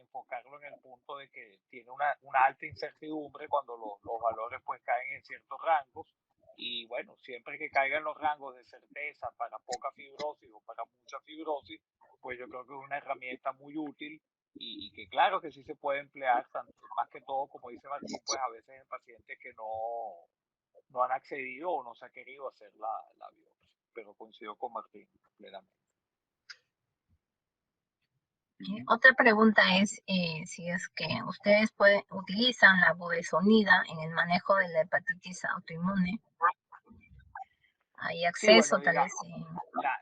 enfocarlo en el punto de que tiene una alta incertidumbre cuando los valores pues caen en ciertos rangos. Y bueno, siempre que caigan los rangos de certeza para poca fibrosis o para mucha fibrosis, pues yo creo que es una herramienta muy útil y que claro que sí se puede emplear, más que todo, como dice Martín, pues a veces en pacientes que no han accedido o no se ha querido hacer la biopsia. Pero coincido con Martín plenamente. Otra pregunta es si es que ustedes utilizan la budesonida en el manejo de la hepatitis autoinmune. ¿Hay acceso, sí, bueno, tal vez en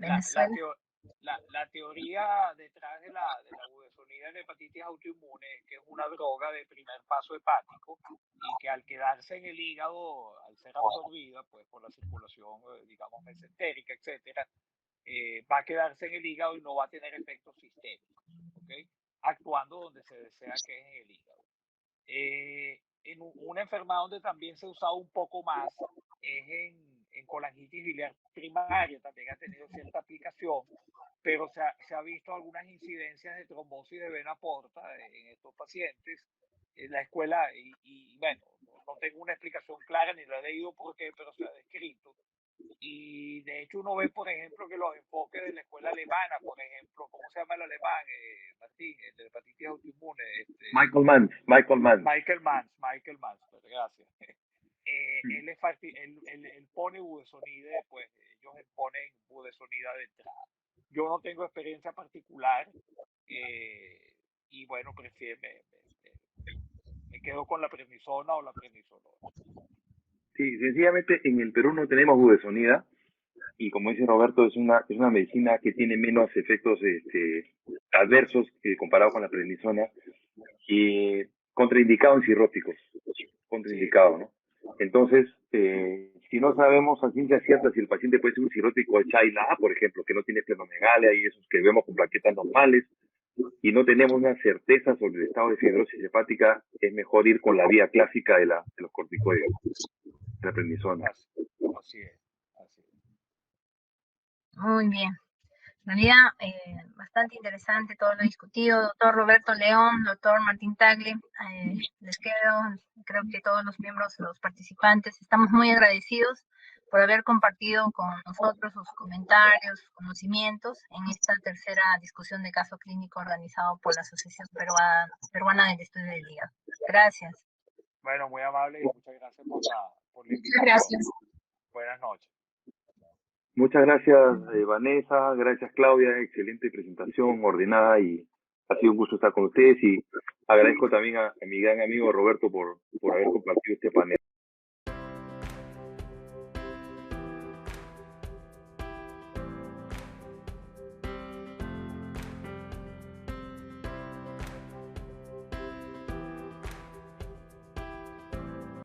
Venezuela? La teoría detrás de la budesonida en la hepatitis autoinmune es que es una droga de primer paso hepático y que al quedarse en el hígado, al ser absorbida pues por la circulación, digamos, mesentérica, etcétera, va a quedarse en el hígado y no va a tener efectos sistémicos, ¿okay? Actuando donde se desea que es en el hígado. En una enfermedad donde también se ha usado un poco más es en colangitis biliar primaria, también ha tenido cierta aplicación, pero se ha visto algunas incidencias de trombosis de vena porta en estos pacientes. En la escuela, y bueno, no tengo una explicación clara ni la he leído por qué, pero se ha descrito. Y de hecho uno ve, por ejemplo, que los enfoques de la escuela alemana, por ejemplo, ¿cómo se llama el alemán, Martín? El de hepatitis autoinmune. Michael Manns, gracias. Él pone budesonida, pues ellos ponen budesonida de entrada. Yo no tengo experiencia particular y bueno, me quedo con la prednisona o la prednisolona. Sí, sencillamente en el Perú no tenemos budesonida y como dice Roberto, es una medicina que tiene menos efectos adversos comparado con la prednisona y contraindicado en cirróticos, contraindicado, ¿no? Entonces, si no sabemos a ciencia cierta si el paciente puede ser un cirrótico de Child-A, por ejemplo, que no tiene esplenomegalia y esos que vemos con plaquetas normales, y no tenemos una certeza sobre el estado de fibrosis hepática, es mejor ir con la vía clásica de los corticoides, la prednisona. Así es. Muy bien. En realidad, bastante interesante todo lo discutido. Doctor Roberto León, doctor Martín Tagle, creo que todos los miembros, los participantes, estamos muy agradecidos por haber compartido con nosotros sus comentarios, sus conocimientos en esta tercera discusión de caso clínico organizado por la Asociación Peruana del Estudio del Hígado. Gracias. Bueno, muy amable y muchas gracias por la invitación. Gracias. Buenas noches. Muchas gracias, Vanessa, gracias, Claudia, excelente presentación, ordenada, y ha sido un gusto estar con ustedes, y agradezco también a mi gran amigo Roberto por haber compartido este panel.